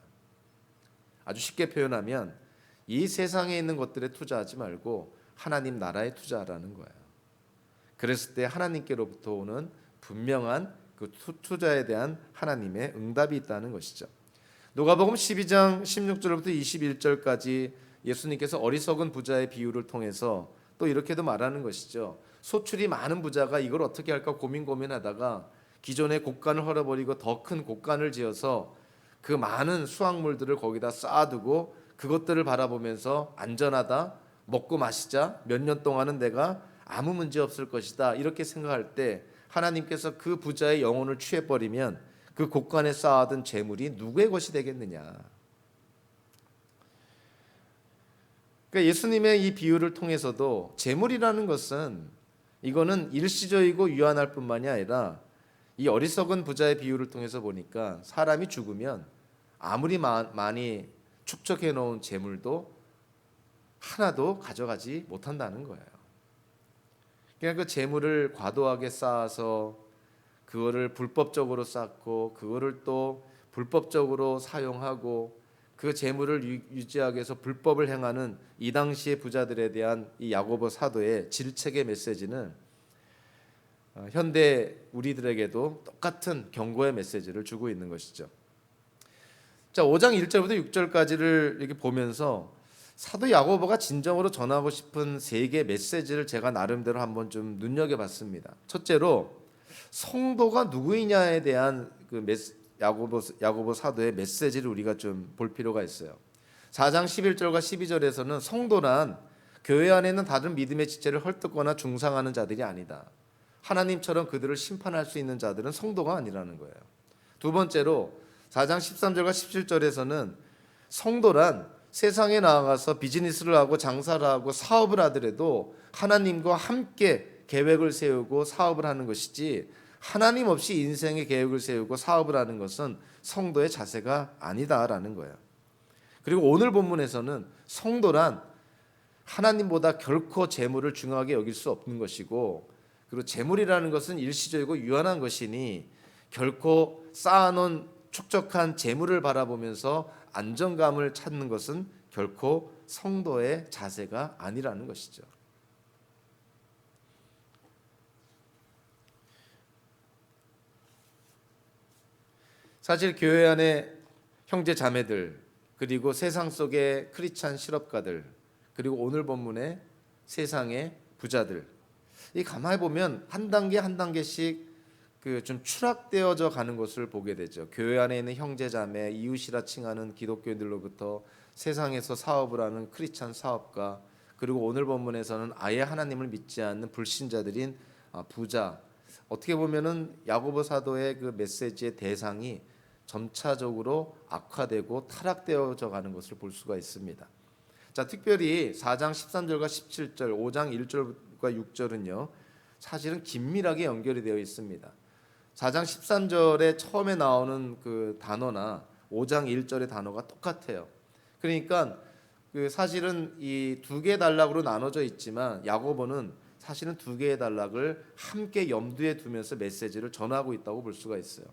아주 쉽게 표현하면 이 세상에 있는 것들에 투자하지 말고 하나님 나라에 투자하라는 거야. 그랬을 때 하나님께로부터 오는 분명한 그 투자에 대한 하나님의 응답이 있다는 것이죠. 누가복음 12장 16절부터 21절까지 예수님께서 어리석은 부자의 비유를 통해서 또 이렇게도 말하는 것이죠. 소출이 많은 부자가 이걸 어떻게 할까 고민하다가 기존의 곡간을 헐어버리고 더 큰 곡간을 지어서 그 많은 수확물들을 거기다 쌓아두고 그것들을 바라보면서 안전하다, 먹고 마시자, 몇 년 동안은 내가 아무 문제 없을 것이다 이렇게 생각할 때 하나님께서 그 부자의 영혼을 취해버리면 그 곳간에 쌓아둔 재물이 누구의 것이 되겠느냐. 그러니까 예수님의 이 비유를 통해서도 재물이라는 것은 이거는 일시적이고 유한할 뿐만이 아니라 이 어리석은 부자의 비유를 통해서 보니까 사람이 죽으면 아무리 많이 축적해 놓은 재물도 하나도 가져가지 못한다는 거예요. 그러니까 그 재물을 과도하게 쌓아서 그거를 불법적으로 쌓고 그거를 또 불법적으로 사용하고 그 재물을 유지하기 위해서 불법을 행하는 이 당시의 부자들에 대한 이 야고보 사도의 질책의 메시지는 현대 우리들에게도 똑같은 경고의 메시지를 주고 있는 것이죠. 자, 5장 1절부터 6절까지를 이렇게 보면서 사도 야고보가 진정으로 전하고 싶은 세 개의 메시지를 제가 나름대로 한번 좀 눈여겨봤습니다. 첫째로 성도가 누구이냐에 대한 그 야고보 사도의 메시지를 우리가 좀 볼 필요가 있어요. 4장 11절과 12절에서는 성도란 교회 안에 있는 다른 믿음의 지체를 헐뜯거나 중상하는 자들이 아니다. 하나님처럼 그들을 심판할 수 있는 자들은 성도가 아니라는 거예요. 두 번째로 4장 13절과 17절에서는 성도란 세상에 나아가서 비즈니스를 하고 장사를 하고 사업을 하더라도 하나님과 함께 계획을 세우고 사업을 하는 것이지 하나님 없이 인생의 계획을 세우고 사업을 하는 것은 성도의 자세가 아니다라는 거예요. 그리고 오늘 본문에서는 성도란 하나님보다 결코 재물을 중요하게 여길 수 없는 것이고, 그리고 재물이라는 것은 일시적이고 유한한 것이니 결코 쌓아놓은 축적한 재물을 바라보면서 안정감을 찾는 것은 결코 성도의 자세가 아니라는 것이죠. 사실 교회 안에 형제 자매들, 그리고 세상 속의 크리스찬 실업가들, 그리고 오늘 본문의 세상의 부자들, 이 가만히 보면 한 단계 한 단계씩 그 좀 추락되어져 가는 것을 보게 되죠. 교회 안에 있는 형제 자매, 이웃이라 칭하는 기독교인들로부터 세상에서 사업을 하는 크리스찬 사업가, 그리고 오늘 본문에서는 아예 하나님을 믿지 않는 불신자들인 부자. 어떻게 보면은 야고보 사도의 그 메시지의 대상이 점차적으로 악화되고 타락되어져 가는 것을 볼 수가 있습니다. 자, 특별히 4장 13절과 17절, 5장 1절과 6절은요. 사실은 긴밀하게 연결이 되어 있습니다. 4장 13절에 처음에 나오는 그 단어나 5장 1절의 단어가 똑같아요. 그러니까 그 사실은 이 두 개의 단락으로 나눠져 있지만 야고보는 사실은 두 개의 단락을 함께 염두에 두면서 메시지를 전하고 있다고 볼 수가 있어요.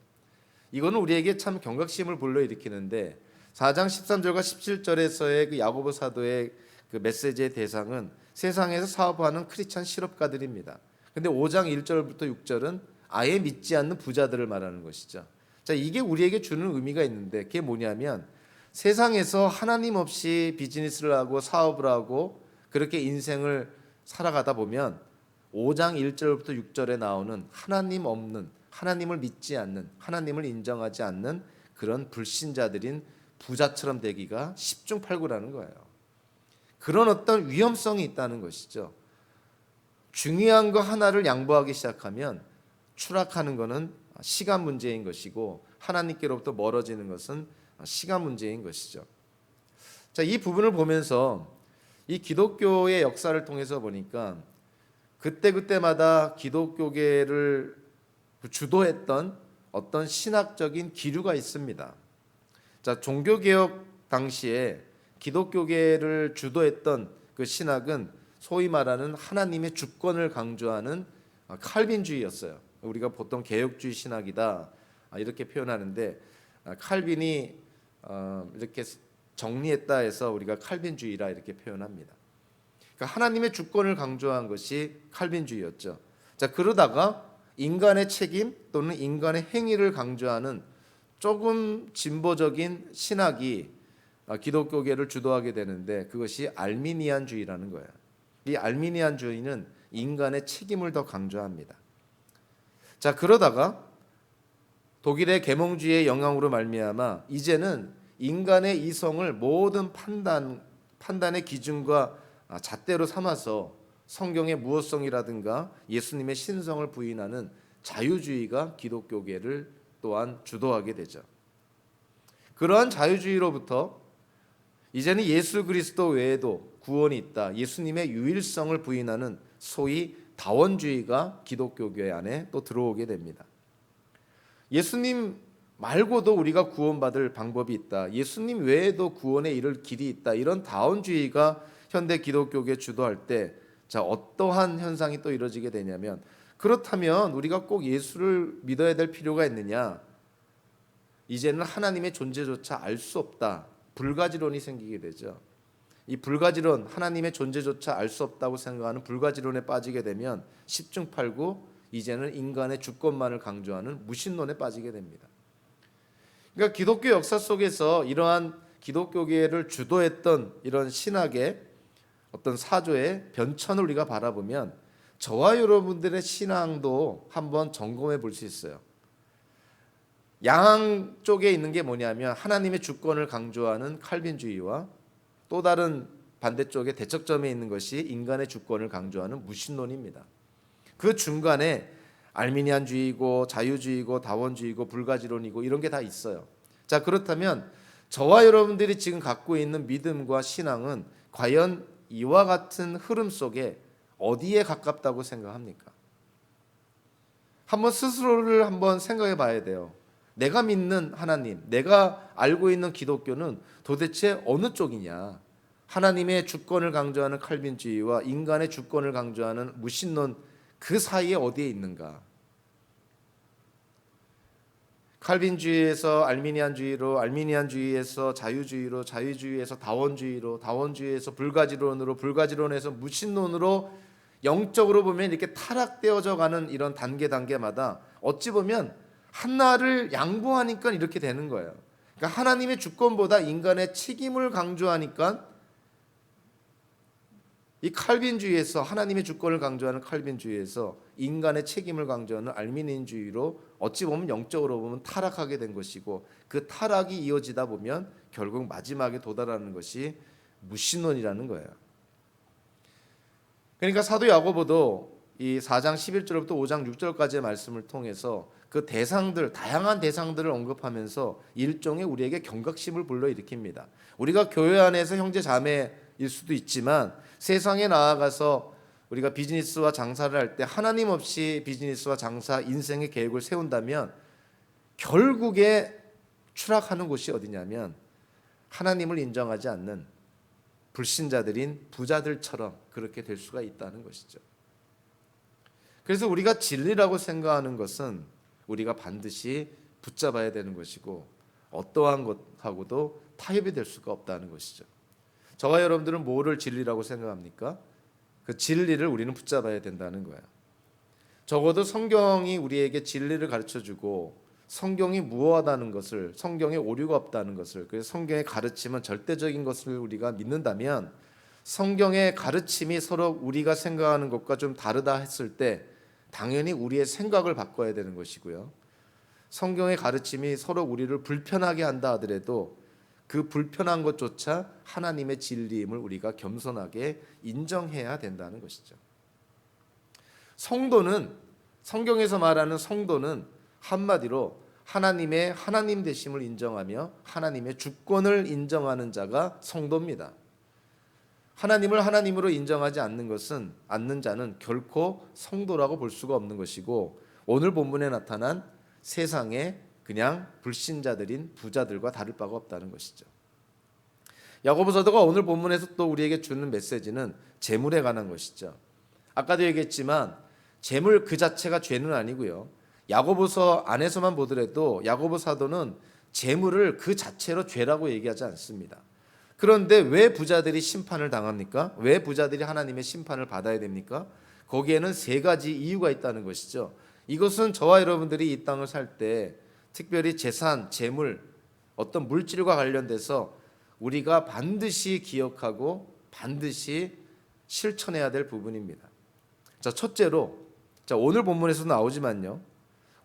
이거는 우리에게 참 경각심을 불러일으키는데 4장 13절과 17절에서의 그 야고보 사도의 그 메시지의 대상은 세상에서 사업하는 크리스찬 실업가들입니다. 근데 5장 1절부터 6절은 아예 믿지 않는 부자들을 말하는 것이죠. 자, 이게 우리에게 주는 의미가 있는데 그게 뭐냐면 세상에서 하나님 없이 비즈니스를 하고 사업을 하고 그렇게 인생을 살아가다 보면 5장 1절부터 6절에 나오는 하나님 없는, 하나님을 믿지 않는, 하나님을 인정하지 않는 그런 불신자들인 부자처럼 되기가 10중8구라는 거예요. 그런 어떤 위험성이 있다는 것이죠. 중요한 거 하나를 양보하기 시작하면 추락하는 것은 시간 문제인 것이고 하나님께로부터 멀어지는 것은 시간 문제인 것이죠. 자, 이 부분을 보면서 이 기독교의 역사를 통해서 보니까 그때그때마다 기독교계를 주도했던 어떤 신학적인 기류가 있습니다. 자, 종교개혁 당시에 기독교계를 주도했던 그 신학은 소위 말하는 하나님의 주권을 강조하는 칼빈주의였어요. 우리가 보통 개혁주의 신학이다 이렇게 표현하는데 칼빈이 이렇게 정리했다 해서 우리가 칼빈주의라 이렇게 표현합니다. 그러니까 하나님의 주권을 강조한 것이 칼빈주의였죠. 자, 그러다가 인간의 책임 또는 인간의 행위를 강조하는 조금 진보적인 신학이 기독교계를 주도하게 되는데 그것이 알미니안주의라는 거예요. 이 독일의 계몽주의의 영향으로 말미암아 이제는 인간의 이성을 모든 판단의 기준과 잣대로 삼아서 성경의 무엇성이라든가 예수님의 신성을 부인하는 자유주의가 기독교계를 또한 주도하게 되죠. 그러한 자유주의로부터 이제는 예수 그리스도 외에도 구원이 있다, 예수님의 유일성을 부인하는 소위 다원주의가 기독교계 안에 또 들어오게 됩니다. 예수님 말고도 우리가 구원받을 방법이 있다, 예수님 외에도 구원에 이를 길이 있다, 이런 다원주의가 현대 기독교계 주도할 때 어떠한 현상이 또 이루어지게 되냐면, 그렇다면 우리가 꼭 예수를 믿어야 될 필요가 있느냐, 이제는 하나님의 존재조차 알 수 없다, 불가지론이 생기게 되죠. 이 불가지론, 하나님의 존재조차 알 수 없다고 생각하는 불가지론에 빠지게 되면 10중 8구 이제는 인간의 주권만을 강조하는 무신론에 빠지게 됩니다. 그러니까 기독교 역사 속에서 이러한 기독교계를 주도했던 이런 신학의 어떤 사조의 변천을 우리가 바라보면 저와 여러분들의 신앙도 한번 점검해 볼 수 있어요. 양앙 쪽에 있는 게 뭐냐면 하나님의 주권을 강조하는 칼빈주의와 또 다른 반대쪽에 대척점에 있는 것이 인간의 주권을 강조하는 무신론입니다. 그 중간에 알미니안주의고 자유주의고 다원주의고 불가지론이고 이런 게 다 있어요. 자, 그렇다면 저와 여러분들이 지금 갖고 있는 믿음과 신앙은 과연 이와 같은 흐름 속에 어디에 가깝다고 생각합니까? 한번 스스로를 한번 생각해 봐야 돼요. 내가 믿는 하나님, 내가 알고 있는 기독교는 도대체 어느 쪽이냐? 하나님의 주권을 강조하는 칼빈주의와 인간의 주권을 강조하는 무신론, 그 사이에 어디에 있는가? 칼빈주의에서 알미니안주의로, 알미니안주의에서 자유주의로, 자유주의에서 다원주의로, 다원주의에서 불가지론으로, 불가지론에서 무신론으로 영적으로 보면 이렇게 타락되어져 가는 이런 단계마다 어찌 보면 하나를 양보하니까 이렇게 되는 거예요. 그러니까 하나님의 주권보다 인간의 책임을 강조하니까 이 칼빈주의에서 하나님의 주권을 강조하는 칼빈주의에서 인간의 책임을 강조하는 알미니안주의로 어찌 보면 영적으로 보면 타락하게 된 것이고, 그 타락이 이어지다 보면 결국 마지막에 도달하는 것이 무신론이라는 거예요. 그러니까 사도 야고보도 이 4장 11절부터 5장 6절까지의 말씀을 통해서 그 대상들, 다양한 대상들을 언급하면서 일종의 우리에게 경각심을 불러일으킵니다. 우리가 교회 안에서 형제 자매일 수도 있지만 세상에 나아가서 우리가 비즈니스와 장사를 할 때 하나님 없이 비즈니스와 장사, 인생의 계획을 세운다면 결국에 추락하는 곳이 어디냐면 하나님을 인정하지 않는 불신자들인 부자들처럼 그렇게 될 수가 있다는 것이죠. 그래서 우리가 진리라고 생각하는 것은 우리가 반드시 붙잡아야 되는 것이고 어떠한 것하고도 타협이 될 수가 없다는 것이죠. 저와 여러분들은 뭐를 진리라고 생각합니까? 그 진리를 우리는 붙잡아야 된다는 거예요. 적어도 성경이 우리에게 진리를 가르쳐주고 성경이 무엇하다는 것을, 성경에 오류가 없다는 것을, 그래서 성경의 가르침은 절대적인 것을 우리가 믿는다면 성경의 가르침이 서로 우리가 생각하는 것과 좀 다르다 했을 때 당연히 우리의 생각을 바꿔야 되는 것이고요. 성경의 가르침이 서로 우리를 불편하게 한다 하더라도 그 불편한 것조차 하나님의 진리임을 우리가 겸손하게 인정해야 된다는 것이죠. 성도는, 성경에서 말하는 성도는 한마디로 하나님의 하나님 되심을 인정하며 하나님의 주권을 인정하는 자가 성도입니다. 하나님을 하나님으로 인정하지 않는 자는 결코 성도라고 볼 수가 없는 것이고, 오늘 본문에 나타난 세상의 그냥 불신자들인 부자들과 다를 바가 없다는 것이죠. 야고보 사도가 오늘 본문에서 또 우리에게 주는 메시지는 재물에 관한 것이죠. 아까도 얘기했지만 재물 그 자체가 죄는 아니고요. 야고보서 안에서만 보더라도 야고보 사도는 재물을 그 자체로 죄라고 얘기하지 않습니다. 그런데 왜 부자들이 심판을 당합니까? 왜 부자들이 하나님의 심판을 받아야 됩니까? 거기에는 세 가지 이유가 있다는 것이죠. 이것은 저와 여러분들이 이 땅을 살 때 특별히 재산, 재물, 어떤 물질과 관련돼서 우리가 반드시 기억하고 반드시 실천해야 될 부분입니다. 자, 첫째로, 오늘 본문에서 나오지만요,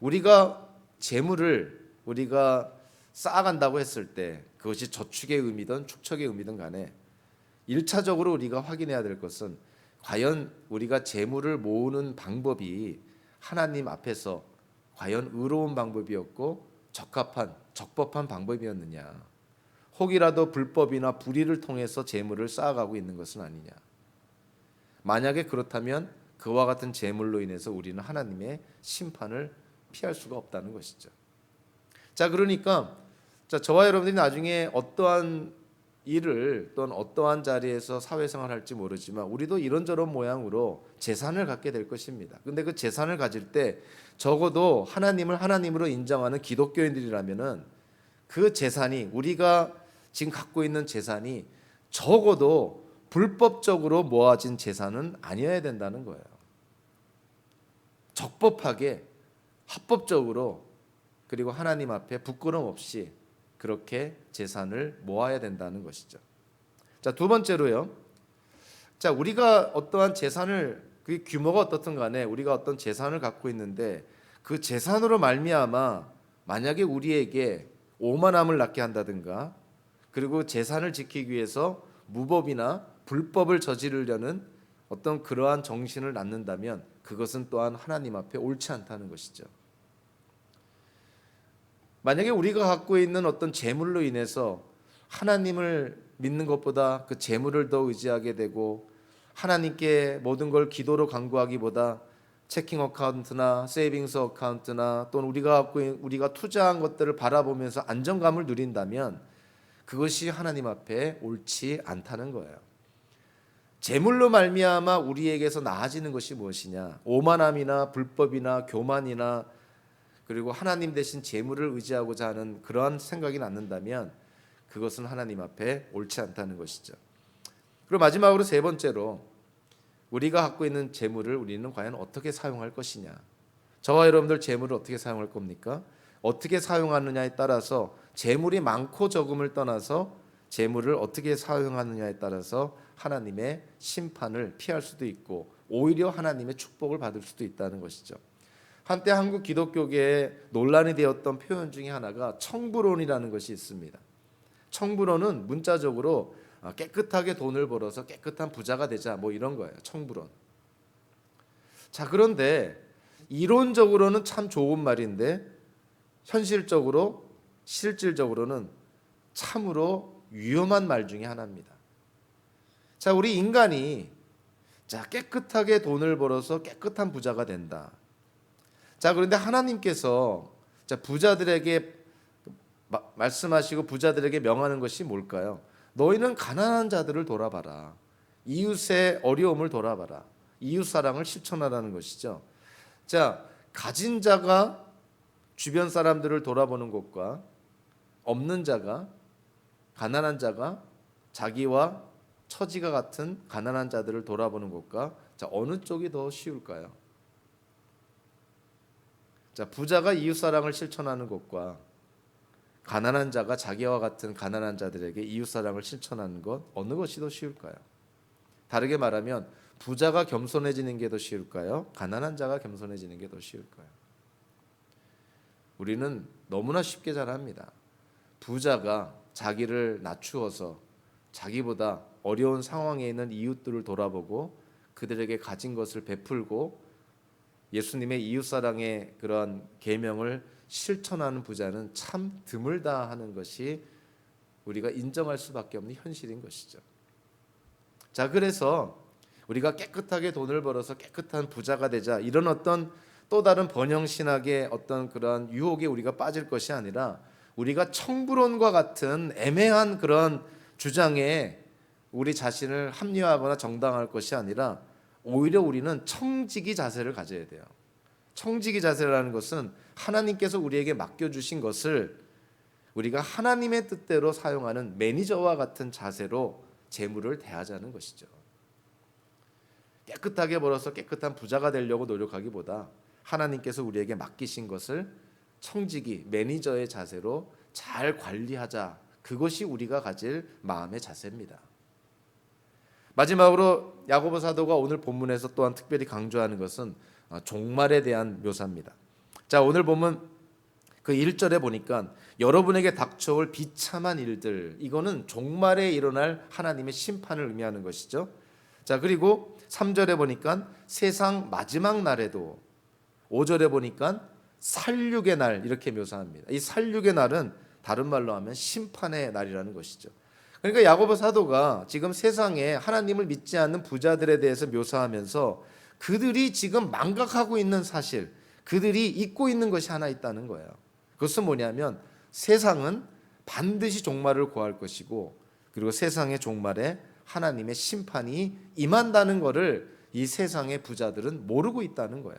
우리가 재물을 우리가 쌓아간다고 했을 때 그것이 저축의 의미든 축척의 의미든 간에 1차적으로 우리가 확인해야 될 것은 과연 우리가 재물을 모으는 방법이 하나님 앞에서 과연 의로운 방법이었고 적법한 방법이었느냐, 혹이라도 불법이나 불의를 통해서 재물을 쌓아가고 있는 것은 아니냐. 만약에 그렇다면 그와 같은 재물로 인해서 우리는 하나님의 심판을 피할 수가 없다는 것이죠. 자, 그러니까 저와 여러분들이 나중에 어떠한 일을 또는 어떠한 자리에서 사회생활을 할지 모르지만 우리도 이런저런 모양으로 재산을 갖게 될 것입니다. 근데 그 재산을 가질 때 적어도 하나님을 하나님으로 인정하는 기독교인들이라면은 그 재산이, 우리가 지금 갖고 있는 재산이 적어도 불법적으로 모아진 재산은 아니어야 된다는 거예요. 적법하게, 합법적으로, 그리고 하나님 앞에 부끄럼 없이 그렇게 재산을 모아야 된다는 것이죠. 자, 두 번째로요. 자, 우리가 어떠한 재산을, 그 규모가 어떻든 간에 우리가 어떤 재산을 갖고 있는데 그 재산으로 말미암아 만약에 우리에게 오만함을 낳게 한다든가, 그리고 재산을 지키기 위해서 무법이나 불법을 저지르려는 어떤 그러한 정신을 낳는다면 그것은 또한 하나님 앞에 옳지 않다는 것이죠. 만약에 우리가 갖고 있는 어떤 재물로 인해서 하나님을 믿는 것보다 그 재물을 더 의지하게 되고 하나님께 모든 걸 기도로 간구하기보다 체킹 어카운트나 세이빙스 어카운트나 또는 우리가 투자한 것들을 바라보면서 안정감을 누린다면 그것이 하나님 앞에 옳지 않다는 거예요. 재물로 말미암아 우리에게서 나아지는 것이 무엇이냐? 오만함이나 불법이나 교만이나 그리고 하나님 대신 재물을 의지하고자 하는 그러한 생각이 낳는다면 그것은 하나님 앞에 옳지 않다는 것이죠. 그리고 마지막으로 세 번째로 우리가 갖고 있는 재물을 우리는 과연 어떻게 사용할 것이냐. 저와 여러분들 재물을 어떻게 사용할 겁니까? 어떻게 사용하느냐에 따라서 재물이 많고 적음을 떠나서 재물을 어떻게 사용하느냐에 따라서 하나님의 심판을 피할 수도 있고 오히려 하나님의 축복을 받을 수도 있다는 것이죠. 한때 한국 기독교계에 논란이 되었던 표현 중에 하나가 청부론이라는 것이 있습니다. 청부론은 문자적으로 깨끗하게 돈을 벌어서 깨끗한 부자가 되자 뭐 이런 거예요. 청부론. 자, 그런데 이론적으로는 참 좋은 말인데 현실적으로 실질적으로는 참으로 위험한 말 중에 하나입니다. 자, 우리 인간이 깨끗하게 돈을 벌어서 깨끗한 부자가 된다. 자, 그런데 하나님께서 부자들에게 말씀하시고 부자들에게 명하는 것이 뭘까요? 너희는 가난한 자들을 돌아봐라. 이웃의 어려움을 돌아봐라. 이웃 사랑을 실천하라는 것이죠. 자, 가진 자가 주변 사람들을 돌아보는 것과 없는 자가, 가난한 자가 자기와 처지가 같은 가난한 자들을 돌아보는 것과 어느 쪽이 더 쉬울까요? 자, 부자가 이웃 사랑을 실천하는 것과 가난한 자가 자기와 같은 가난한 자들에게 이웃 사랑을 실천하는 것, 어느 것이 더 쉬울까요? 다르게 말하면 부자가 겸손해지는 게 더 쉬울까요? 가난한 자가 겸손해지는 게 더 쉬울까요? 우리는 너무나 쉽게 잘 합니다. 부자가 자기를 낮추어서 자기보다 어려운 상황에 있는 이웃들을 돌아보고 그들에게 가진 것을 베풀고 예수님의 이웃사랑의 그러한 계명을 실천하는 부자는 참 드물다 하는 것이 우리가 인정할 수밖에 없는 현실인 것이죠. 자, 그래서 우리가 깨끗하게 돈을 벌어서 깨끗한 부자가 되자 이런 어떤 또 다른 번영신학의 어떤 그런 유혹에 우리가 빠질 것이 아니라 우리가 청부론과 같은 애매한 그런 주장에 우리 자신을 합리화하거나 정당할 것이 아니라 오히려 우리는 청지기 자세를 가져야 돼요. 청지기 자세라는 것은 하나님께서 우리에게 맡겨주신 것을 우리가 하나님의 뜻대로 사용하는 매니저와 같은 자세로 재물을 대하자는 것이죠. 깨끗하게 벌어서 깨끗한 부자가 되려고 노력하기보다 하나님께서 우리에게 맡기신 것을 청지기, 매니저의 자세로 잘 관리하자. 그것이 우리가 가질 마음의 자세입니다. 마지막으로 야고보 사도가 오늘 본문에서 또한 특별히 강조하는 것은 종말에 대한 묘사입니다. 자, 오늘 보면 그 1절에 보니까 여러분에게 닥쳐올 비참한 일들, 이거는 종말에 일어날 하나님의 심판을 의미하는 것이죠. 자, 그리고 3절에 보니까 세상 마지막 날에도, 5절에 보니까 살육의 날 이렇게 묘사합니다. 이 살육의 날은 다른 말로 하면 심판의 날이라는 것이죠. 그러니까 야고보 사도가 지금 세상에 하나님을 믿지 않는 부자들에 대해서 묘사하면서 그들이 지금 망각하고 있는 사실, 그들이 잊고 있는 것이 하나 있다는 거예요. 그것은 뭐냐면 세상은 반드시 종말을 고할 것이고, 그리고 세상의 종말에 하나님의 심판이 임한다는 것을 이 세상의 부자들은 모르고 있다는 거야.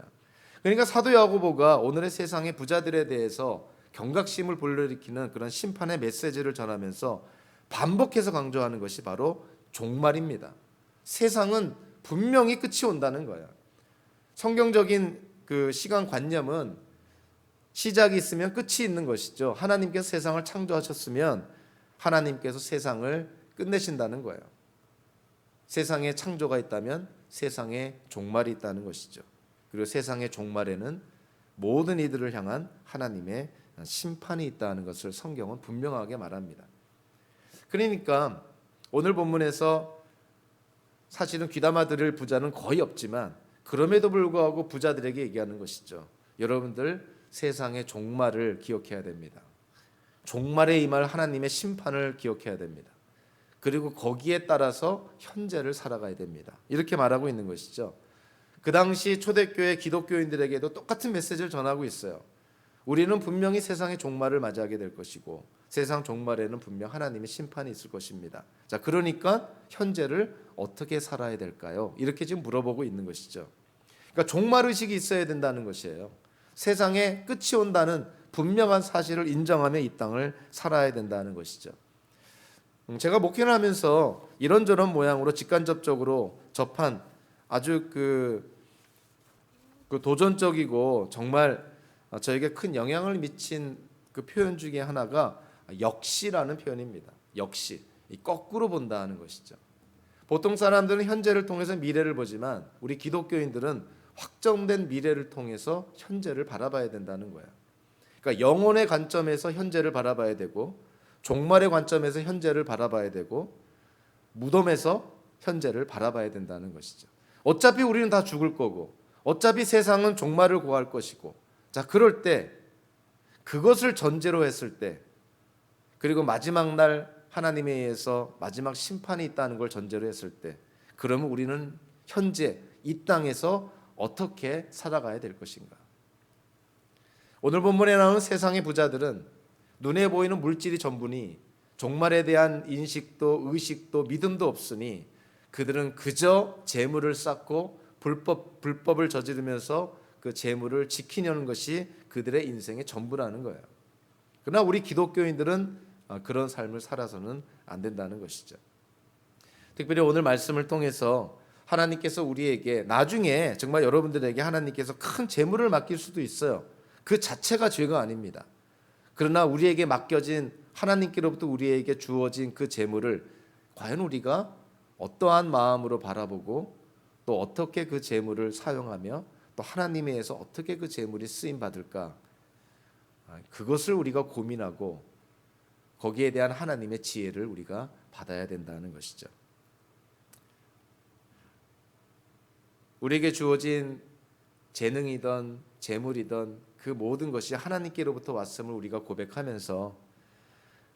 그러니까 사도 야고보가 오늘의 세상의 부자들에 대해서 경각심을 불러일으키는 그런 심판의 메시지를 전하면서 반복해서 강조하는 것이 바로 종말입니다. 세상은 분명히 끝이 온다는 거야. 성경적인 그 시간 관념은 시작이 있으면 끝이 있는 것이죠. 하나님께서 세상을 창조하셨으면 하나님께서 세상을 끝내신다는 거예요. 세상에 창조가 있다면 세상에 종말이 있다는 것이죠. 그리고 세상의 종말에는 모든 이들을 향한 하나님의 심판이 있다는 것을 성경은 분명하게 말합니다. 그러니까 오늘 본문에서 사실은 귀담아 들을 부자는 거의 없지만 그럼에도 불구하고 부자들에게 얘기하는 것이죠. 여러분들 세상의 종말을 기억해야 됩니다. 종말에 임할 하나님의 심판을 기억해야 됩니다. 그리고 거기에 따라서 현재를 살아가야 됩니다. 이렇게 말하고 있는 것이죠. 그 당시 초대교회 기독교인들에게도 똑같은 메시지를 전하고 있어요. 우리는 분명히 세상의 종말을 맞이하게 될 것이고 세상 종말에는 분명 하나님의 심판이 있을 것입니다. 자, 그러니까 현재를 어떻게 살아야 될까요? 이렇게 지금 물어보고 있는 것이죠. 그러니까 종말 의식이 있어야 된다는 것이에요. 세상에 끝이 온다는 분명한 사실을 인정하며 이 땅을 살아야 된다는 것이죠. 제가 목회를 하면서 이런저런 모양으로 직간접적으로 접한 아주 그 도전적이고 정말 저에게 큰 영향을 미친 그 표현 중에 하나가 역시라는 표현입니다. 역시, 거꾸로 본다는 것이죠. 보통 사람들은 현재를 통해서 미래를 보지만 우리 기독교인들은 확정된 미래를 통해서 현재를 바라봐야 된다는 거예요. 그러니까 영혼의 관점에서 현재를 바라봐야 되고 종말의 관점에서 현재를 바라봐야 되고 무덤에서 현재를 바라봐야 된다는 것이죠. 어차피 우리는 다 죽을 거고 어차피 세상은 종말을 고할 것이고, 자, 그럴 때 그것을 전제로 했을 때, 그리고 마지막 날 하나님에 의해서 마지막 심판이 있다는 걸 전제로 했을 때, 그러면 우리는 현재 이 땅에서 어떻게 살아가야 될 것인가? 오늘 본문에 나오는 세상의 부자들은 눈에 보이는 물질이 전부니 종말에 대한 인식도 의식도 믿음도 없으니 그들은 그저 재물을 쌓고 불법을 저지르면서 그 재물을 지키려는 것이 그들의 인생의 전부라는 거예요. 그러나 우리 기독교인들은 그런 삶을 살아서는 안 된다는 것이죠. 특별히 오늘 말씀을 통해서 하나님께서 우리에게 나중에 정말 여러분들에게 하나님께서 큰 재물을 맡길 수도 있어요. 그 자체가 죄가 아닙니다. 그러나 우리에게 맡겨진 하나님께로부터 우리에게 주어진 그 재물을 과연 우리가 어떠한 마음으로 바라보고 또 어떻게 그 재물을 사용하며 또 하나님에 의해서 어떻게 그 재물이 쓰임 받을까, 그것을 우리가 고민하고 거기에 대한 하나님의 지혜를 우리가 받아야 된다는 것이죠. 우리에게 주어진 재능이든 재물이든 그 모든 것이 하나님께로부터 왔음을 우리가 고백하면서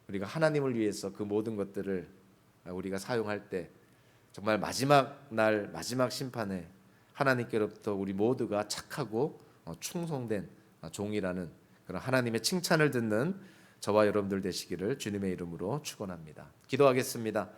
우리가 하나님을 위해서 그 모든 것들을 우리가 사용할 때 정말 마지막 날 마지막 심판에 하나님께로부터 우리 모두가 착하고 충성된 종이라는 그런 하나님의 칭찬을 듣는 저와 여러분들 되시기를 주님의 이름으로 축원합니다. 기도하겠습니다.